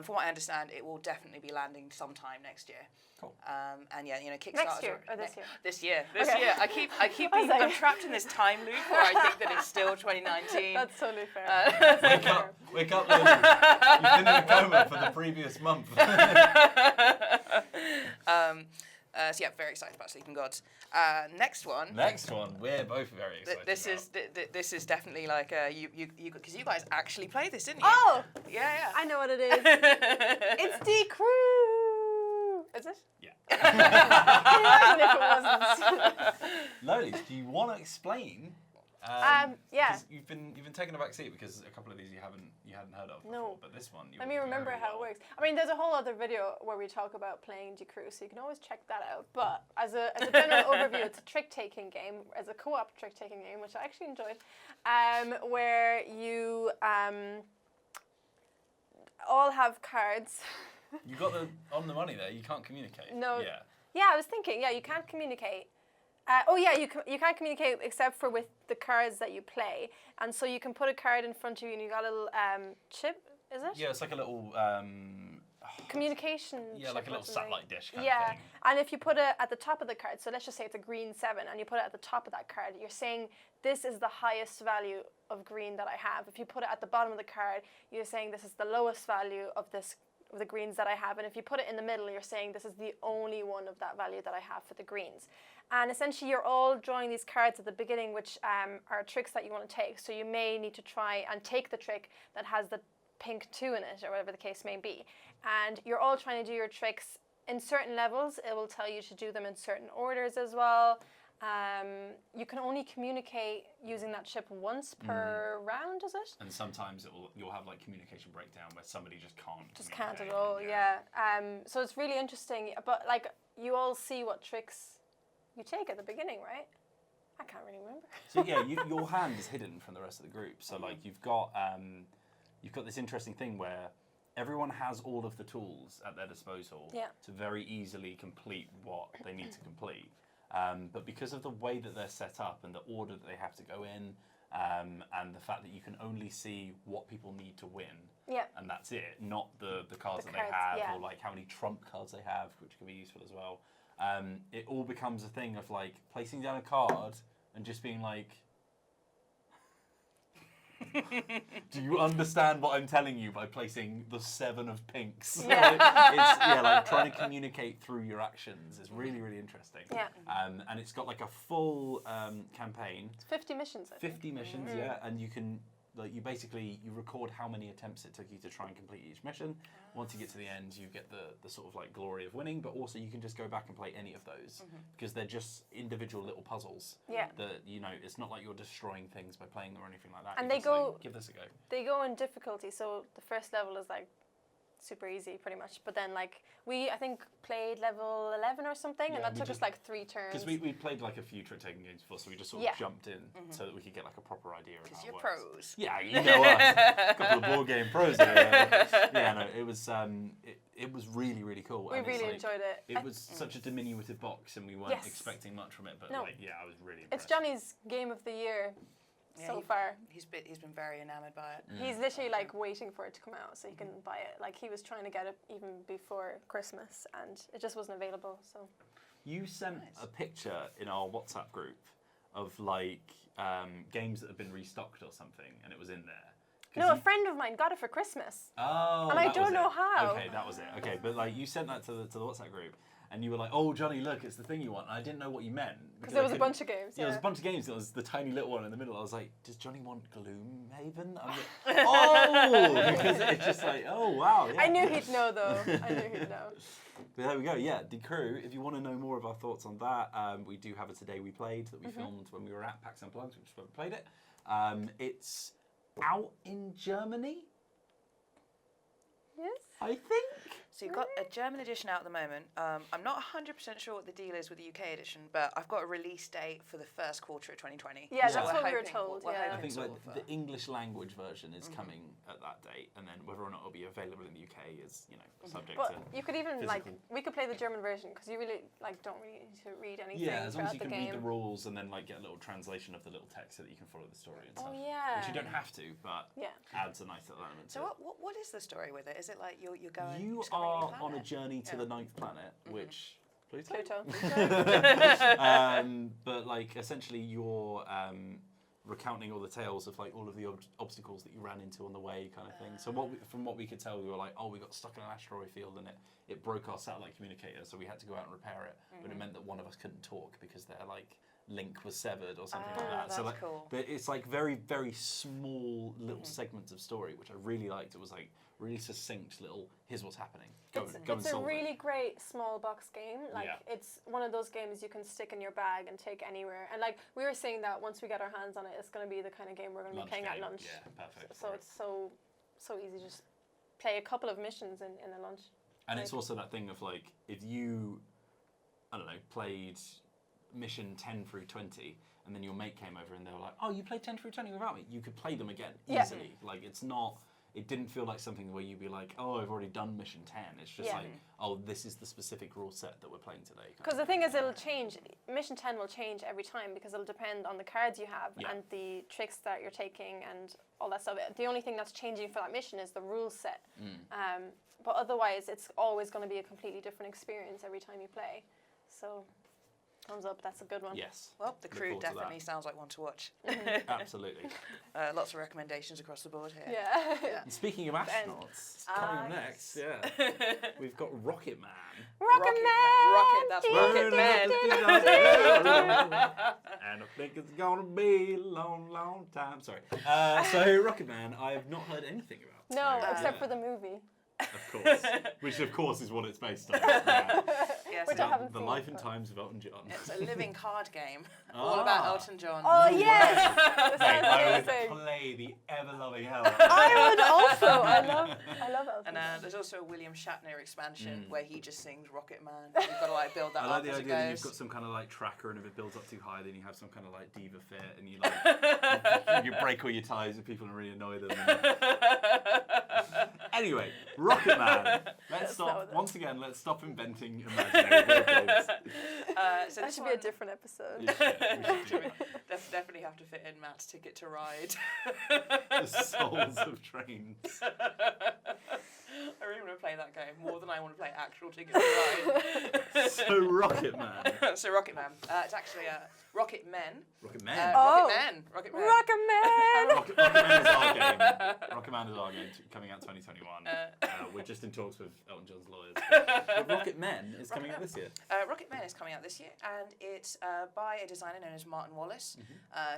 from what I understand, it will definitely be landing sometime next year. Cool. And Kickstarter. Next year or this year? This year. I keep I'm trapped in this time loop where I think that it's still 2019. That's totally fair. Wake up, Lily. You've been in a coma for the previous month. So very excited about Sleeping Gods. Next one, we're both very excited. This is definitely like you because you guys actually played this, didn't you? Oh, yeah. I know what it is. It's Decrew. Is it? Yeah. Imagine if it wasn't. Loli, do you want to explain? Yeah. 'Cause you've been taken a back seat because a couple of these you hadn't heard of before, No. but this one. Let me remember how it works. I mean, there's a whole other video where we talk about playing Decrew, so you can always check that out. But as a general overview, it's a trick-taking game, as a co-op trick-taking game, which I actually enjoyed, where you all have cards. You got on the money there. You can't communicate. No. Yeah. Yeah, I was thinking. Yeah, you can't communicate. Oh yeah, you can't communicate except for with the cards that you play, and so you can put a card in front of you and you got a little chip, is it? Yeah, it's like a little Communication. yeah, chip like a or little something. satellite dish kind Yeah, of thing. and if you put it at the top of the card, so let's just say it's a green 7, and you put it at the top of that card, you're saying this is the highest value of green that I have. If you put it at the bottom of the card, you're saying this is the lowest value of the greens that I have, and if you put it in the middle, you're saying this is the only one of that value that I have for the greens. And essentially, you're all drawing these cards at the beginning, which are tricks that you want to take. So you may need to try and take the trick that has the pink 2 in it, or whatever the case may be. And you're all trying to do your tricks in certain levels. It will tell you to do them in certain orders as well. You can only communicate using that chip once per round, is it? And sometimes you'll have like communication breakdown where somebody just can't. Just can't at communicate. all, yeah. So it's really interesting. But like, you all see what tricks you take at the beginning, right? I can't really remember. So yeah, your hand is hidden from the rest of the group. So like you've got this interesting thing where everyone has all of the tools at their disposal to very easily complete what they need to complete. But because of the way that they're set up and the order that they have to go in, and the fact that you can only see what people need to win, and that's it, not the cards that they have, or like how many trump cards they have, which can be useful as well. It all becomes a thing of like placing down a card and just being like, do you understand what I'm telling you by placing the 7 of pinks? Yeah. Like trying to communicate through your actions is really, really interesting. Yeah. And it's got like a full campaign. It's 50 missions, I think. 50 missions, yeah, and you can you record how many attempts it took you to try and complete each mission. Once you get to the end, you get the sort of like glory of winning, but also you can just go back and play any of those because they're just individual little puzzles. Yeah. That it's not like you're destroying things by playing them or anything like that. And You're they just go. like, give this a go. They go in difficulty. So the first level is like super easy, pretty much. But then like I think played level 11 or something, and that took us like 3 turns. Because we played like a few trick-taking games before, so we just sort of jumped in so that we could get like a proper idea of how it works. Pros. Yeah, you know us. A couple of board game pros here. Yeah, no, it was really, really cool. We really enjoyed it. It was such a diminutive box, and we weren't expecting much from it. But I was really impressed. It's Johnny's game of the year so far. He's been very enamoured by it. He's literally like waiting for it to come out so he can buy it. Like he was trying to get it even before Christmas, and it just wasn't available. So you sent a picture in our WhatsApp group of like games that have been restocked or something, and it was in there. No, a friend of mine got it for Christmas. Oh, and I don't know how. Okay, that was it. Okay, but like you sent that to the WhatsApp group, and you were like, "Oh, Johnny, look, it's the thing you want." And I didn't know what you meant because there was a bunch of games. Yeah, there was a bunch of games. There was the tiny little one in the middle. I was like, "Does Johnny want Gloomhaven?" Oh, because it's just like, oh wow. Yeah. I knew he'd know though. I knew he'd know. But there we go. Yeah, The Crew. If you want to know more of our thoughts on that, we do have a Today We Played that we filmed when we were at PAX Unplugged, which is where we played it. It's out in Germany. Yes. I think. So you've got a German edition out at the moment. I'm not 100% sure what the deal is with the UK edition, but I've got a release date for the first quarter of 2020. Yeah, so that's what we were told. I think like the English language version is coming at that date, and then whether or not it'll be available in the UK is, subject to. But you could even we could play the German version because you really don't really need to read anything. Yeah, as long as you the can game. read the rules and then get a little translation of the little text so that you can follow the story and stuff. Oh yeah. Which you don't have to, but adds a nice little element to it. So what is the story with it? Is it like you're going? You are on a journey to the 9th planet, which Pluto. But essentially you're recounting all the tales of all of the obstacles that you ran into on the way, kind of thing. So from what we could tell, we were like, we got stuck in an asteroid field and it broke our satellite communicator, so we had to go out and repair it. But it meant that one of us couldn't talk because their link was severed or something like that. That's cool. But it's very, very small little segments of story, which I really liked. It was really succinct little, here's what's happening. Go and it's a solve really it. great small box game. It's one of those games you can stick in your bag and take anywhere. And we were saying that once we get our hands on it, it's going to be the kind of game we're going to be playing at lunch. Yeah, perfect. So it's so easy. Just play a couple of missions in a lunch. And it's also that thing of if you, I don't know, played mission 10 through 20, and then your mate came over and they were like, "Oh, you played 10 through 20 without me." You could play them again easily. it didn't feel like something where you'd be like, oh, I've already done mission 10. It's just like, oh, this is the specific rule set that we're playing today. Because the thing is, it'll change. Mission 10 will change every time because it'll depend on the cards you have and the tricks that you're taking and all that stuff. The only thing that's changing for that mission is the rule set. But otherwise, it's always going to be a completely different experience every time you play. So, thumbs up, that's a good one. Yes. Well, the crew definitely sounds like one to watch. Absolutely. Lots of recommendations across the board here. Yeah. And speaking of astronauts, coming up next, we've got Rocket Man. Rocket Man! Rocket, that's Rocket Man. And I think it's gonna be a long, long time. Sorry. So Rocket Man, I have not heard anything about. No, except for the movie. Of course. Which of course is what it's based on. Yes, Which I haven't The seen Life and Times of Elton John. it's a living card game, all about Elton John. Oh, yes! That Mate, sounds I would amazing. play the ever-loving hell out of I would also. I love Elton. And there's also a William Shatner expansion where he just sings Rocket Man. You've got to like build that I up like the as it idea that goes. you've got some kind of like tracker, and if it builds up too high, then you have some kind of like diva fit, and you like you break all your ties and people and really annoy them. Anyway, Rocket Man. Let's stop once again. Let's stop inventing imaginary board games. So That this should one, be a different episode. We should do it. definitely have to fit in Matt's Ticket to Ride. The souls of trains. I really want to play that game more than I want to play actual Ticket to Ride. So Rocket Man. So Rocket Man. It's actually Rocket Men. Rocket Man. Rocket Men. Rocket Men. Rocket Man! Rocket Man is our game. Rocket Man is our game coming out 2021. We're just in talks with Elton John's lawyers. But Rocket Men is coming out this year. Rocket Men is coming out this year, and it's by a designer known as Martin Wallace,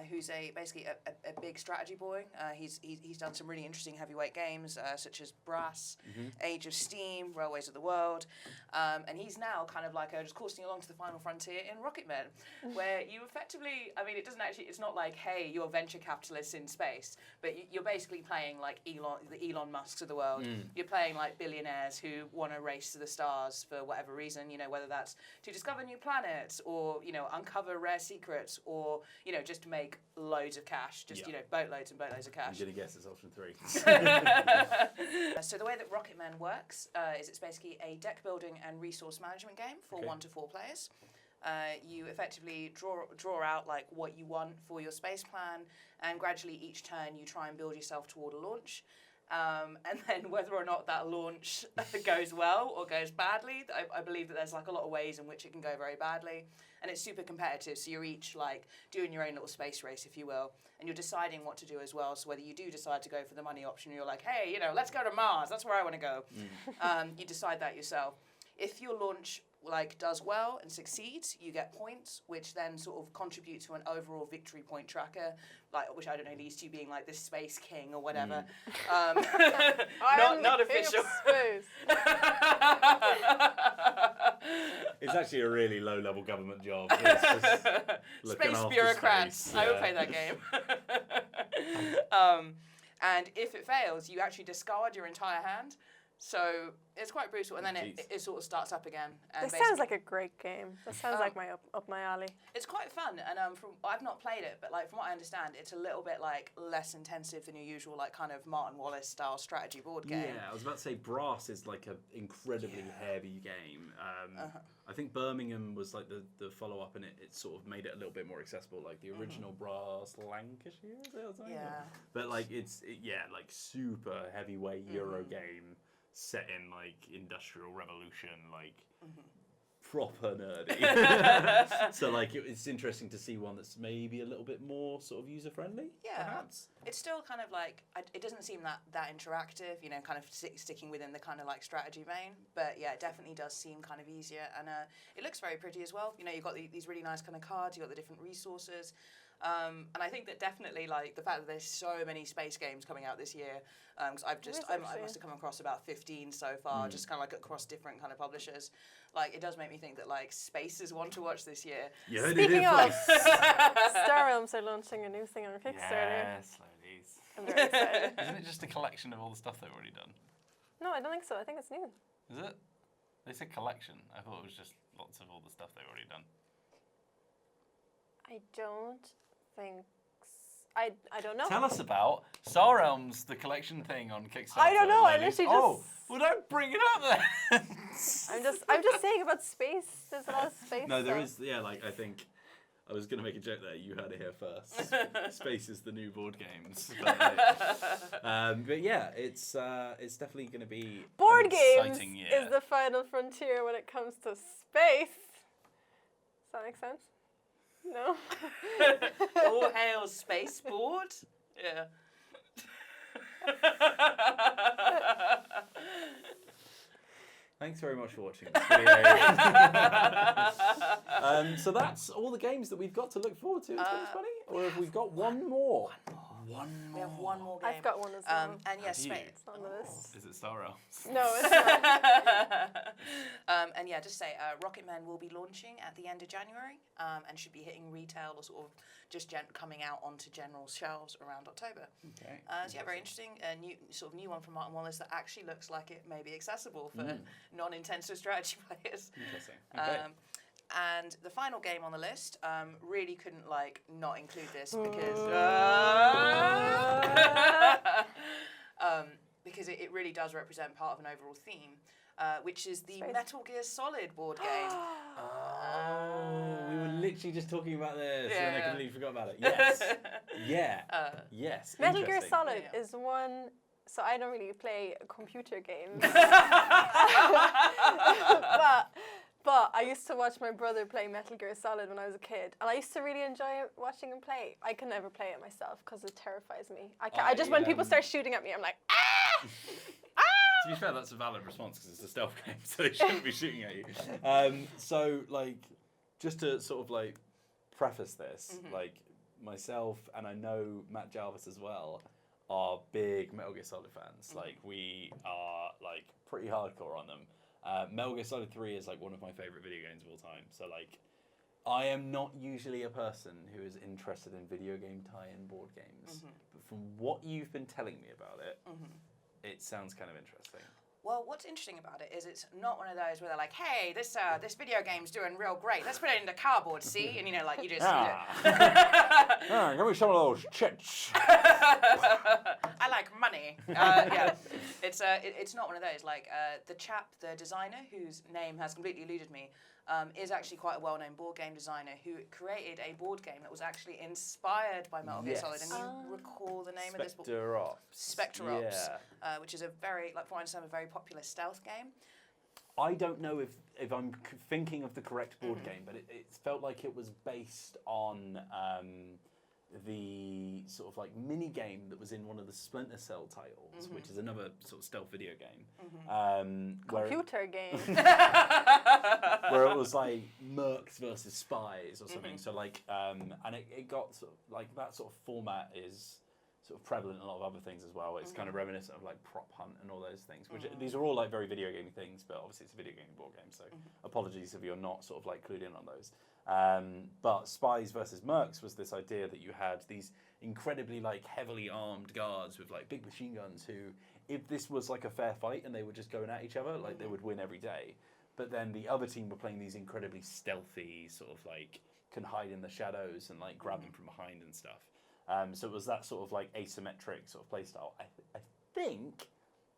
who's basically a big strategy boy. He's done some really interesting heavyweight games, such as Brass, Age of Steam, Railways of the World, and he's now kind of like just coursing along to the final frontier in Rocket Men, where you effectively, I mean, it's not like, hey, you're venture capitalists in space, but you're basically playing like the Elon Musks of the world. You're playing like billionaires who want to race to the stars for whatever reason, whether that's to discover new planets or, uncover rare secrets or, just to make loads of cash, boatloads and boatloads of cash. I'm going to guess it's option 3. So the way that Rocket Man works is it's basically a deck building and resource management game for 1 to 4 players. You effectively draw out like what you want for your space plan, and gradually each turn you try and build yourself toward a launch. And then whether or not that launch goes well or goes badly, I believe that there's like a lot of ways in which it can go very badly. And it's super competitive, so you're each like doing your own little space race, if you will, and you're deciding what to do as well. So whether you do decide to go for the money option, you're like, hey, let's go to Mars, that's where I want to go. You decide that yourself. If your launch does well and succeeds, you get points, which then sort of contribute to an overall victory point tracker, which I don't know, leads to you being like the space king or whatever. Not official. It's actually a really low-level government job. It's just looking Space after bureaucrats. space. I will play that game. And if it fails, you actually discard your entire hand. So it's quite brutal, and then it sort of starts up again. And This sounds like a great game. That sounds like up my alley. It's quite fun, and I've not played it, but from what I understand, it's a little bit less intensive than your usual kind of Martin Wallace style strategy board game. Yeah, I was about to say Brass is like an incredibly heavy game. I think Birmingham was like the follow-up, and it sort of made it a little bit more accessible. Like the original Brass Lancashire, is it or something? Yeah. But it's super heavyweight Euro game. Set in industrial revolution, proper nerdy. So it's interesting to see one that's maybe a little bit more sort of user friendly. Yeah, perhaps. It's still kind of it doesn't seem that interactive. Kind of sticking within the kind of strategy vein. But yeah, it definitely does seem kind of easier, and it looks very pretty as well. You've got these really nice kind of cards. You've got the different resources. And I think that definitely the fact that there's so many space games coming out this year, because I must have come across about 15 so far, just kind of across different kind of publishers. It does make me think that space is one to watch this year. Yeah, Speaking of, Star Realms are launching a new thing on Kickstarter. Yes, ladies. I'm very excited. Isn't it just a collection of all the stuff they've already done? No, I don't think so. I think it's new. Is it? They said collection. I thought it was just lots of all the stuff they've already done. I don't think. I don't know. Tell us about Star Realms, the collection thing on Kickstarter. I don't know. I Ladies. literally Oh, just. well, don't bring it up then. I'm just saying about space. There's a lot of space. No, there stuff. is. Yeah, like I think I was gonna make a joke there. You heard it here first. Space is the new board games. But yeah, it's definitely gonna be Board an games exciting year. is the final frontier when it comes to space. Does that make sense? No. All hail Spaceboard. Yeah. Thanks very much for watching this video. So that's all the games that we've got to look forward to in 2020? Or have we got one more? One more. We have one more game. I've got one as well. And yes, Have you? Space. It's on the list. Is it Star Realms? No, it's not. And yeah, just say Rocket Men will be launching at the end of January and should be hitting retail or sort of just coming out onto general shelves around October. Okay. So yeah, very interesting. A new one from Martin Wallace that actually looks like it may be accessible for non-intensive strategy players. Interesting. Okay. And the final game on the list, really couldn't not include this because because it really does represent part of an overall theme, which is the Space. Metal Gear Solid board game. Oh, we were literally just talking about this and I Yeah. completely forgot about it. Yes. Yeah. Yes. Metal Gear Interesting. Solid Yeah. is one. So I don't really play computer games. But I used to watch my brother play Metal Gear Solid when I was a kid, and I used to really enjoy watching him play. I can never play it myself because it terrifies me. I just when people start shooting at me, I'm like, ah! To be fair, that's a valid response because it's a stealth game, so they shouldn't be shooting at you. So, just to sort of preface this, myself and I know Matt Jarvis as well are big Metal Gear Solid fans. We are pretty hardcore on them. Metal Gear Solid 3 is one of my favourite video games of all time. So I am not usually a person who is interested in video game tie-in board games. But from what you've been telling me about it, it sounds kind of interesting. Well, what's interesting about it is it's not one of those where they're like, hey, this video game's doing real great. Let's put it into cardboard, see? And you just Give me some of those chits. I like money. Yeah, it's not one of those. The designer whose name has completely eluded me, is actually quite a well-known board game designer who created a board game that was actually inspired by Metal Gear Solid. And you recall the name of this board? Spectre Ops, which is a very, from what I understand, a very popular stealth game. I don't know if I'm thinking of the correct board game, but it felt like it was based on the sort of mini game that was in one of the Splinter Cell titles, which is another sort of stealth video game. Computer game. Where it was Mercs versus Spies or something. So and it got sort of that sort of format is sort of prevalent in a lot of other things as well. It's kind of reminiscent of Prop Hunt and all those things, which these are all very video gaming things, but obviously it's a video gaming board game, so apologies if you're not sort of clued in on those. But Spies versus Mercs was this idea that you had these incredibly heavily armed guards with big machine guns who, if this was a fair fight and they were just going at each other, they would win every day. But then the other team were playing these incredibly stealthy sort of can hide in the shadows and grab them from behind and stuff. So it was that sort of asymmetric sort of playstyle. I think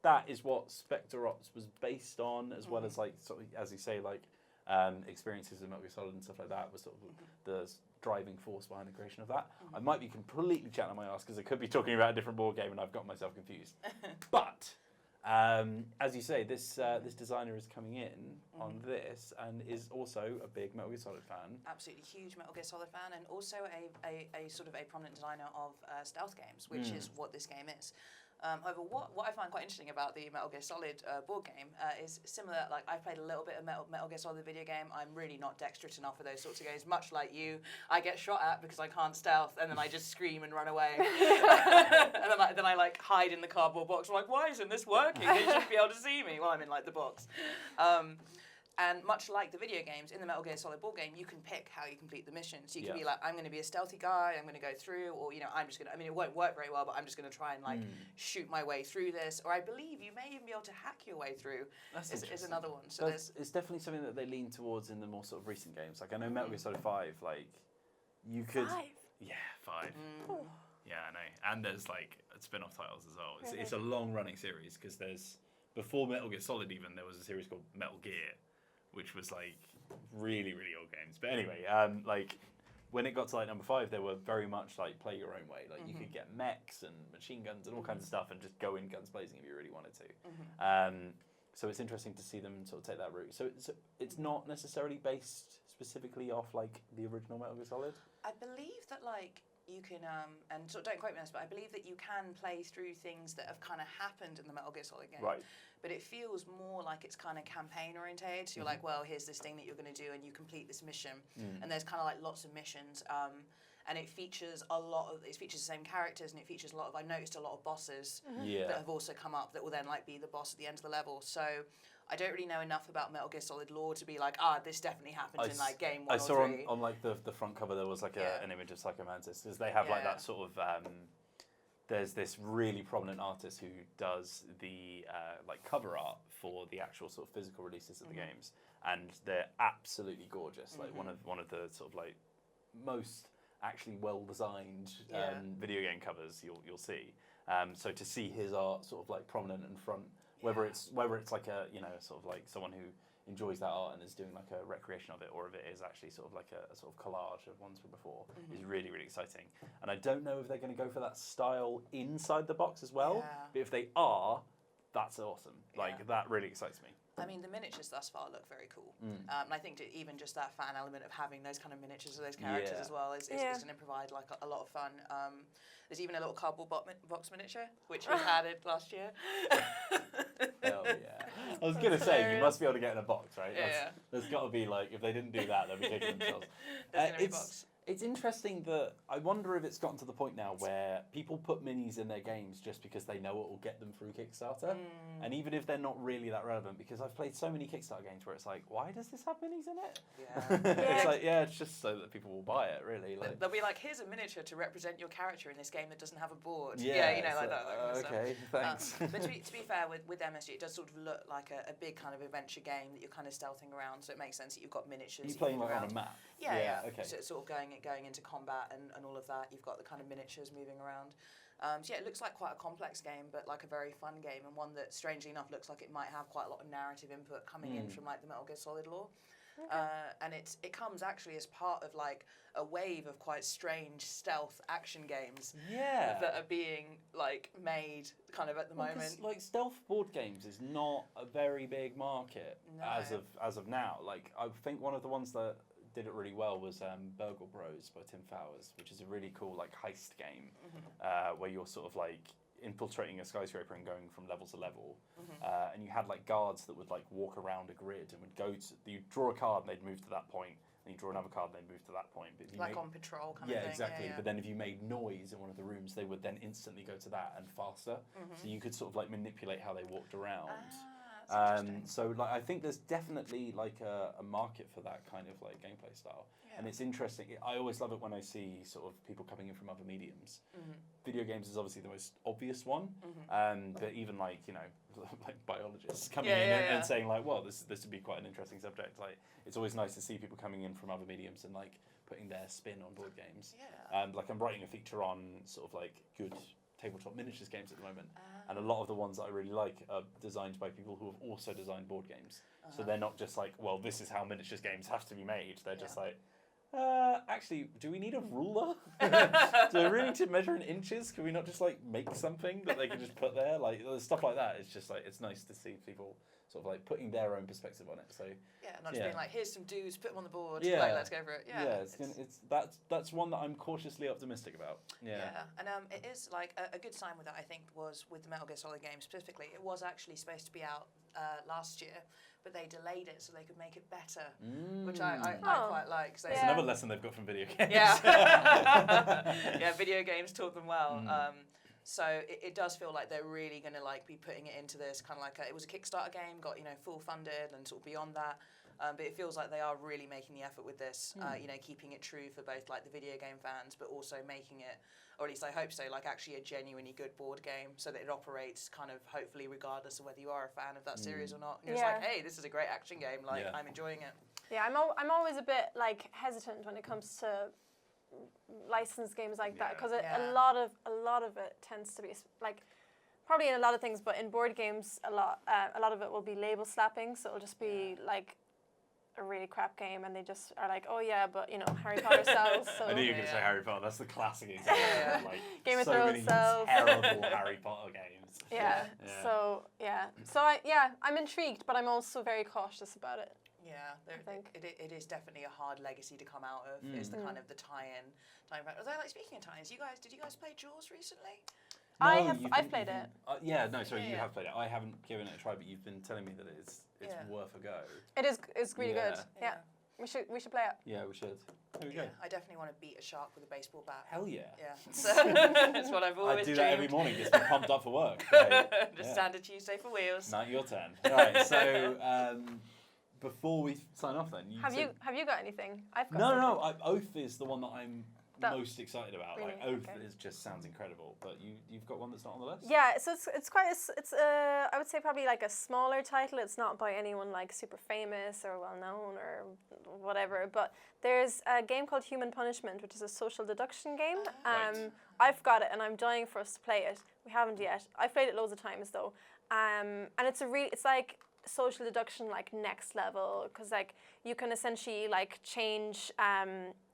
that is what Spectre Ops was based on, as well as sort of, as you say, experiences of Metal Gear Solid and stuff like that was sort of the driving force behind the creation of that. I might be completely chatting on my ass because I could be talking about a different board game and I've got myself confused. But as you say, this designer is coming in on this and is also a big Metal Gear Solid fan. Absolutely huge Metal Gear Solid fan, and also a sort of a prominent designer of stealth games, which is what this game is. However, what I find quite interesting about the Metal Gear Solid board game is similar. I've played a little bit of Metal Gear Solid video game. I'm really not dexterous enough for those sorts of games. Much like you, I get shot at because I can't stealth, and then I just scream and run away. and then I hide in the cardboard box. I'm like, why isn't this working? They shouldn't be able to see me while I'm in the box. And much like the video games, in the Metal Gear Solid board game, you can pick how you complete the missions. You can be I'm going to be a stealthy guy, I'm going to go through, or, I'm just going to, it won't work very well, but I'm just going to try and, shoot my way through this. Or I believe you may even be able to hack your way through, is another one. So it's definitely something that they lean towards in the more sort of recent games. I know Metal Gear Solid 5, you could... 5? Yeah, 5. Yeah, I know. And there's like spin-off titles as well. It's a long-running series because there's before Metal Gear Solid even there was a series called Metal Gear, which was like really old games. But anyway, like when it got to like number 5, they were very much like play your own way. Like you could get mechs and machine guns and all kinds of stuff and just go in guns blazing if you really wanted to. So it's interesting to see them sort of take that route. So it's not necessarily based specifically off like the original Metal Gear Solid. I believe that like you can, and sort of don't quote me on this, but I believe that you can play through things that have kind of happened in the Metal Gear Solid game. Right. But it feels more like it's kind of campaign orientated. So you're like, well, here's this thing that you're going to do, and you complete this mission. And there's kind of like lots of missions. And it features the same characters, and it features a lot of, I noticed a lot of bosses that have also come up that will then like be the boss at the end of the level. So I don't really know enough about Metal Gear Solid lore to be like, this definitely happened in like game 1 I or saw 3. on like the front cover there was like an image of Psycho Mantis because they have like that sort of there's this really prominent artist who does the like cover art for the actual sort of physical releases of the games, and they're absolutely gorgeous. Like one of the sort of like most actually well designed video game covers you'll see. So to see his art sort of like prominent in front. Whether it's like a sort of like someone who enjoys that art and is doing like a recreation of it, or if it is actually sort of like a sort of collage of ones from before, is really exciting. And I don't know if they're going to go for that style inside the box as well. But if they are, that's awesome. Like that really excites me. I mean, the miniatures thus far look very cool. And I think even just that fan element of having those kind of miniatures of those characters as well is going to provide like a lot of fun. There's even a little cardboard box miniature, which was added last year. Hell yeah. I was going to say, you must be able to get in a box, right? There's got to be like, if they didn't do that, they'd be kicking themselves. It's interesting that I wonder if it's gotten to the point now where people put minis in their games just because they know it will get them through Kickstarter. And even if they're not really that relevant, because I've played so many Kickstarter games where it's like, why does this have minis in it? It's like, it's just so that people will buy it, really. Like, they'll be like, here's a miniature to represent your character in this game that doesn't have a board. Like that kind of okay, stuff. thanks. But to be fair, with MSG, it does sort of look like a big kind of adventure game that you're kind of stealthing around, so it makes sense that you've got miniatures. You're playing like on a map? Yeah. Okay. So it's sort of going into combat and all of that. You've got the kind of miniatures moving around. So yeah, it looks like quite a complex game, but like a very fun game, and one that, strangely enough, looks like it might have quite a lot of narrative input coming in from like the Metal Gear Solid lore. And it comes actually as part of like a wave of quite strange stealth action games that are being like made kind of at the moment. Like stealth board games is not a very big market as of now. Like I think one of the ones that did it really well was Burgle Bros by Tim Fowers, which is a really cool like heist game where you're sort of like infiltrating a skyscraper and going from level to level, and you had like guards that would like walk around a grid and would go to, you'd draw a card and they'd move to that point, and you draw another card and they'd move to that point. But if you like on patrol kind of thing. Exactly. But then if you made noise in one of the rooms, they would then instantly go to that and faster. So you could sort of like manipulate how they walked around. So like I think there's definitely like a market for that kind of like gameplay style, and it's interesting. I always love it when I see sort of people coming in from other mediums. Video games is obviously the most obvious one, but even like like biologists coming in and saying like, well, this would be quite an interesting subject. Like it's always nice to see people coming in from other mediums and like putting their spin on board games. Like I'm writing a feature on sort of like good tabletop miniatures games at the moment, and a lot of the ones that I really like are designed by people who have also designed board games. So they're not just like, well, this is how miniatures games have to be made. They're just like, actually, do we need a ruler? Do we really need to measure in inches? Can we not just like make something that they can just put there? Like stuff like that. It's just like, it's nice to see people sort of like putting their own perspective on it. So not just being like, here's some dudes, put them on the board. Like, let's go for it. That's one that I'm cautiously optimistic about. And it is like a good sign with that, I think, was with the Metal Gear Solid game specifically. It was actually supposed to be out last year, but they delayed it so they could make it better, which I quite like. So it's another lesson they've got from video games. Video games taught them well. So it does feel like they're really going to like be putting it into this kind of like it was a Kickstarter game, got full funded and sort of beyond that. But it feels like they are really making the effort with this, keeping it true for both like the video game fans, but also making it, or at least I hope so, like actually a genuinely good board game, so that it operates kind of hopefully regardless of whether you are a fan of that series or not. And you're just like, hey, this is a great action game. Like I'm enjoying it. Yeah, I'm always a bit like hesitant when it comes to licensed games like that, because Yeah. a lot of it tends to be like, probably in a lot of things, but in board games a lot of it will be label slapping, so it'll just be like a really crap game, and they just are like, oh yeah, but you know, Harry Potter sells. So I knew you were going to say Harry Potter. That's the classic example. Yeah. Of, like, Game of so Thrones many sells. terrible Harry Potter games. Yeah. Yeah. So I'm intrigued, but I'm also very cautious about it. Yeah, I think. it is definitely a hard legacy to come out of. Is the kind of the tie-in. Although, like, speaking of tie-ins, did you guys play Jaws recently? I've played it. You have played it. I haven't given it a try, but you've been telling me that it's worth a go. It's really good. Yeah. We should play it. Yeah, we should. There we go. I definitely want to beat a shark with a baseball bat. Hell yeah. Yeah. So that's what I've always I do dreamed. that every morning, just to be pumped up for work. Right. Just standard Tuesday for Wheels. Now your turn. Right, so before we sign off then, Have you got anything? I've got No, something. Oath is the one that I'm most excited about. Really? Like Oath Okay. just sounds incredible, but you've got one that's not on the list? Yeah, so it's quite I would say probably like a smaller title. It's not by anyone like super famous or well known or whatever, but there's a game called Human Punishment, which is a social deduction game. Right. I've got it and I'm dying for us to play it. We haven't yet. I've played it loads of times though. And it's like social deduction like next level, because like you can essentially like change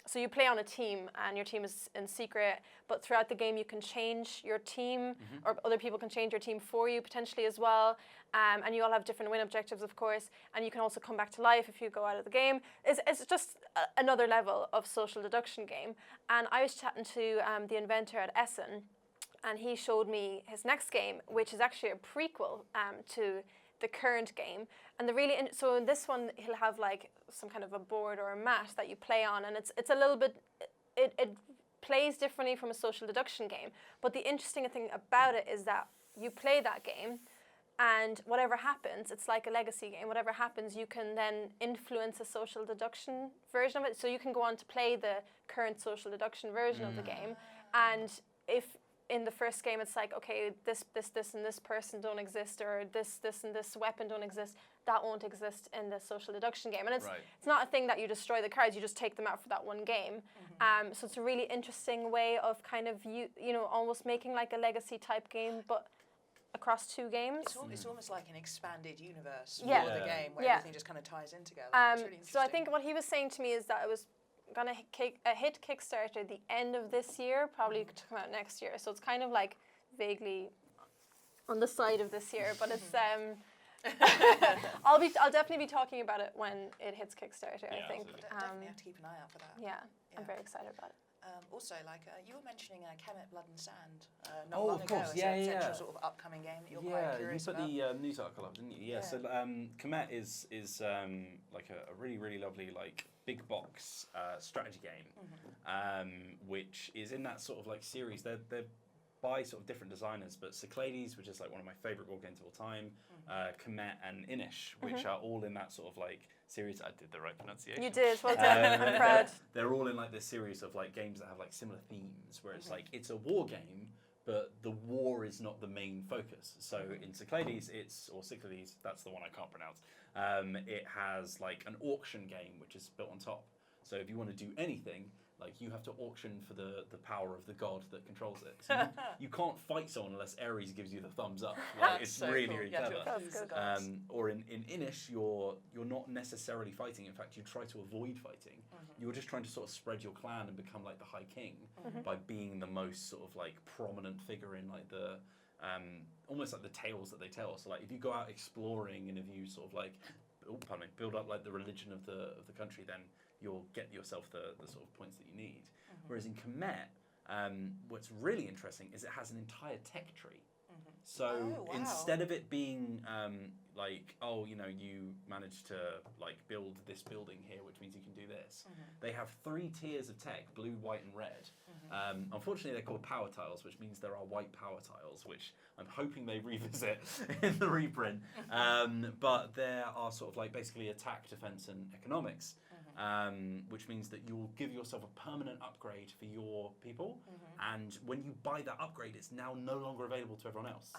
so you play on a team and your team is in secret, but throughout the game you can change your team, or other people can change your team for you potentially as well, and you all have different win objectives of course, and you can also come back to life if you go out of the game. It's just another level of social deduction game. And I was chatting to the inventor at Essen, and he showed me his next game, which is actually a prequel to the current game. And so in this one he'll have like some kind of a board or a mat that you play on, and it's a little bit, it plays differently from a social deduction game. But the interesting thing about it is that you play that game, and whatever happens, it's like a legacy game. Whatever happens, you can then influence a social deduction version of it. So you can go on to play the current social deduction version of the game. And if in the first game it's like, okay, this and this person don't exist, or this and this weapon don't exist, that won't exist in the social deduction game. And it's not a thing that you destroy the cards, you just take them out for that one game. So it's a really interesting way of kind of you know, almost making like a legacy type game, but across two games. It's almost like an expanded universe for Yeah. the game, where Yeah. everything just kind of ties in together. It's really So I interesting. think what he was saying to me is that it was gonna hit Kickstarter at the end of this year, probably to come out next year. So it's kind of like vaguely on the side of this year, but it's I'll definitely be talking about it when it hits Kickstarter. I think Definitely have to keep an eye out for that. yeah, I'm very excited about it. Also, like you were mentioning Kemet Blood and Sand not Oh, long of ago course. as Yeah, a yeah. potential sort of upcoming game that you're quite curious you put about. the news article up, didn't you? Yeah. So Kemet is like a really, really lovely like big box strategy game, which is in that sort of like series. They're by sort of different designers, but Cyclades, which is like one of my favourite board games of all time, Kemet and Inish, which are all in that sort of like series. I did the right pronunciation. You did, well done. I'm proud. They're all in like this series of like games that have like similar themes, where it's like it's a war game, but the war is not the main focus. So in Cyclades, Cyclades, that's the one I can't pronounce. It has like an auction game which is built on top. So if you want to do anything, like you have to auction for the power of the god that controls it. So you can't fight someone unless Ares gives you the thumbs up. Like, it's so really, cool. really You have to clever. appease the gods. Or in Inish, you're not necessarily fighting. In fact, you try to avoid fighting. You're just trying to sort of spread your clan and become like the High King by being the most sort of like prominent figure in like the almost like the tales that they tell. So like if you go out exploring and if you sort of like build up like the religion of the country, then you'll get yourself the sort of points that you need. Whereas in Kemet, what's really interesting is it has an entire tech tree. So instead of it being like, oh, you know, you managed to like build this building here, which means you can do this. They have 3 tiers of tech: blue, white, and red. Unfortunately, they're called power tiles, which means there are white power tiles, which I'm hoping they revisit in the reprint. But there are sort of like basically attack, defense, and economics. which means that you'll give yourself a permanent upgrade for your people. And when you buy that upgrade, it's now no longer available to everyone else.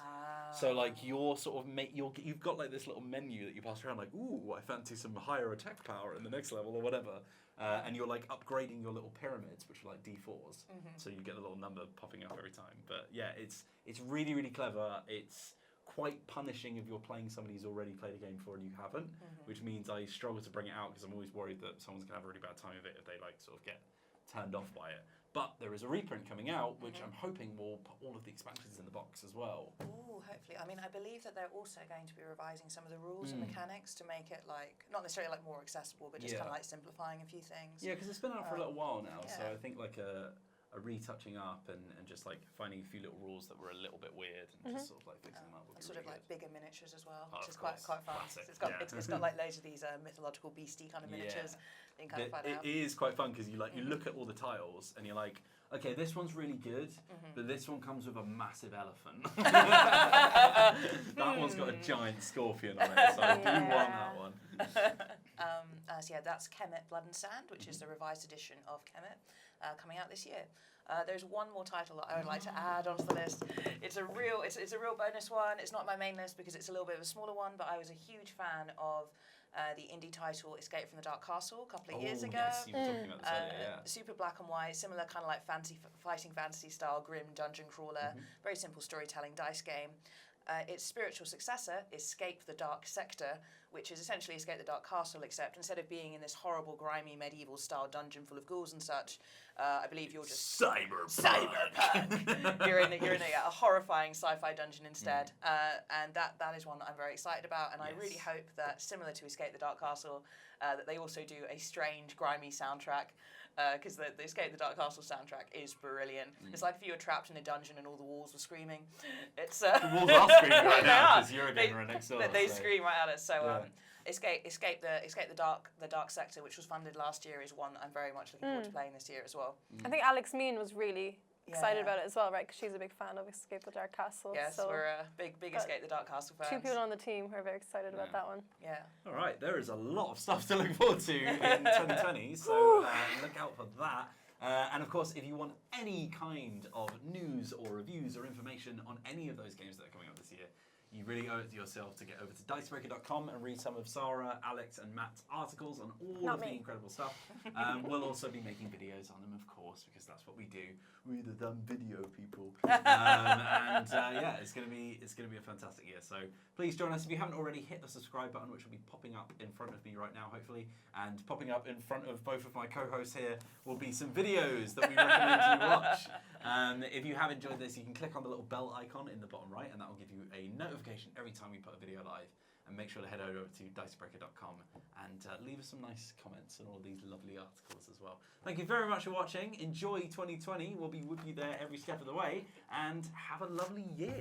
So like you're sort of you've got like this little menu that you pass around, like, ooh, I fancy some higher attack power in the next level or whatever. And you're like upgrading your little pyramids, which are like D4s. So you get a little number popping up every time. But yeah, it's really, really clever. It's quite punishing if you're playing somebody who's already played a game before and you haven't, which means I struggle to bring it out because I'm always worried that someone's going to have a really bad time of it if they like sort of get turned off by it. But there is a reprint coming out, which I'm hoping will put all of the expansions in the box as well. Ooh, hopefully. I mean, I believe that they're also going to be revising some of the rules and mechanics to make it like, not necessarily like more accessible, but just kind of like simplifying a few things. Yeah, because it's been out for a little while now, so I think like a retouching up and just like finding a few little rules that were a little bit weird and just sort of like fixing them up would be sort really of like good. bigger miniatures as well, Oh, which is of quite course. fun. Classic. It's got like loads of these mythological beastie kind of miniatures. You can kind of find out. It is quite fun because you like you look at all the tiles and you're like, okay, this one's really good, but this one comes with a massive elephant. That one's got a giant scorpion on it, so I do want that one. So yeah, that's Kemet Blood and Sand, which is the revised edition of Kemet, coming out this year. There's one more title that I would like to add onto the list. It's a real bonus one. It's not my main list because it's a little bit of a smaller one, but I was a huge fan of the indie title Escape from the Dark Castle a couple of years ago. Yes, you were talking about this earlier, yeah. Super black and white, similar kind of like fighting fantasy style, grim dungeon crawler, very simple storytelling dice game. Its spiritual successor, Escape the Dark Sector, which is essentially Escape the Dark Castle, except instead of being in this horrible, grimy, medieval-style dungeon full of ghouls and such, I believe you're just cyberpunk. You're in a horrifying sci-fi dungeon instead, and that is one that I'm very excited about. And I really hope that, similar to Escape the Dark Castle, that they also do a strange, grimy soundtrack. Because the Escape the Dark Castle soundtrack is brilliant. It's like if you were trapped in a dungeon and all the walls were screaming. It's the walls are screaming right now because you're a gamer right next door. They scream right at us. So Escape the Dark Sector, which was funded last year, is one I'm very much looking forward to playing this year as well. I think Alex Mean was really excited about it as well, right? Because she's a big fan of Escape the Dark Castle. Yes, so we're big Escape the Dark Castle fans. 2 people on the team who are very excited about that one. Yeah. All right, there is a lot of stuff to look forward to in 2020, so look out for that. And of course, if you want any kind of news or reviews or information on any of those games that are coming up this year, you really owe it to yourself to get over to Dicebreaker.com and read some of Sara, Alex and Matt's articles on all of the incredible stuff. We'll also be making videos on them, of course, because that's what we do. We're the dumb video people. Yeah, it's gonna be a fantastic year. So please join us. If you haven't already, hit the subscribe button, which will be popping up in front of me right now, hopefully. And popping up in front of both of my co-hosts here will be some videos that we recommend you watch. If you have enjoyed this, you can click on the little bell icon in the bottom right, and that will give you a notification every time we put a video live. And make sure to head over to Dicebreaker.com and leave us some nice comments and all these lovely articles as well. Thank you very much for watching. Enjoy 2020. We'll be with you there every step of the way, and have a lovely year.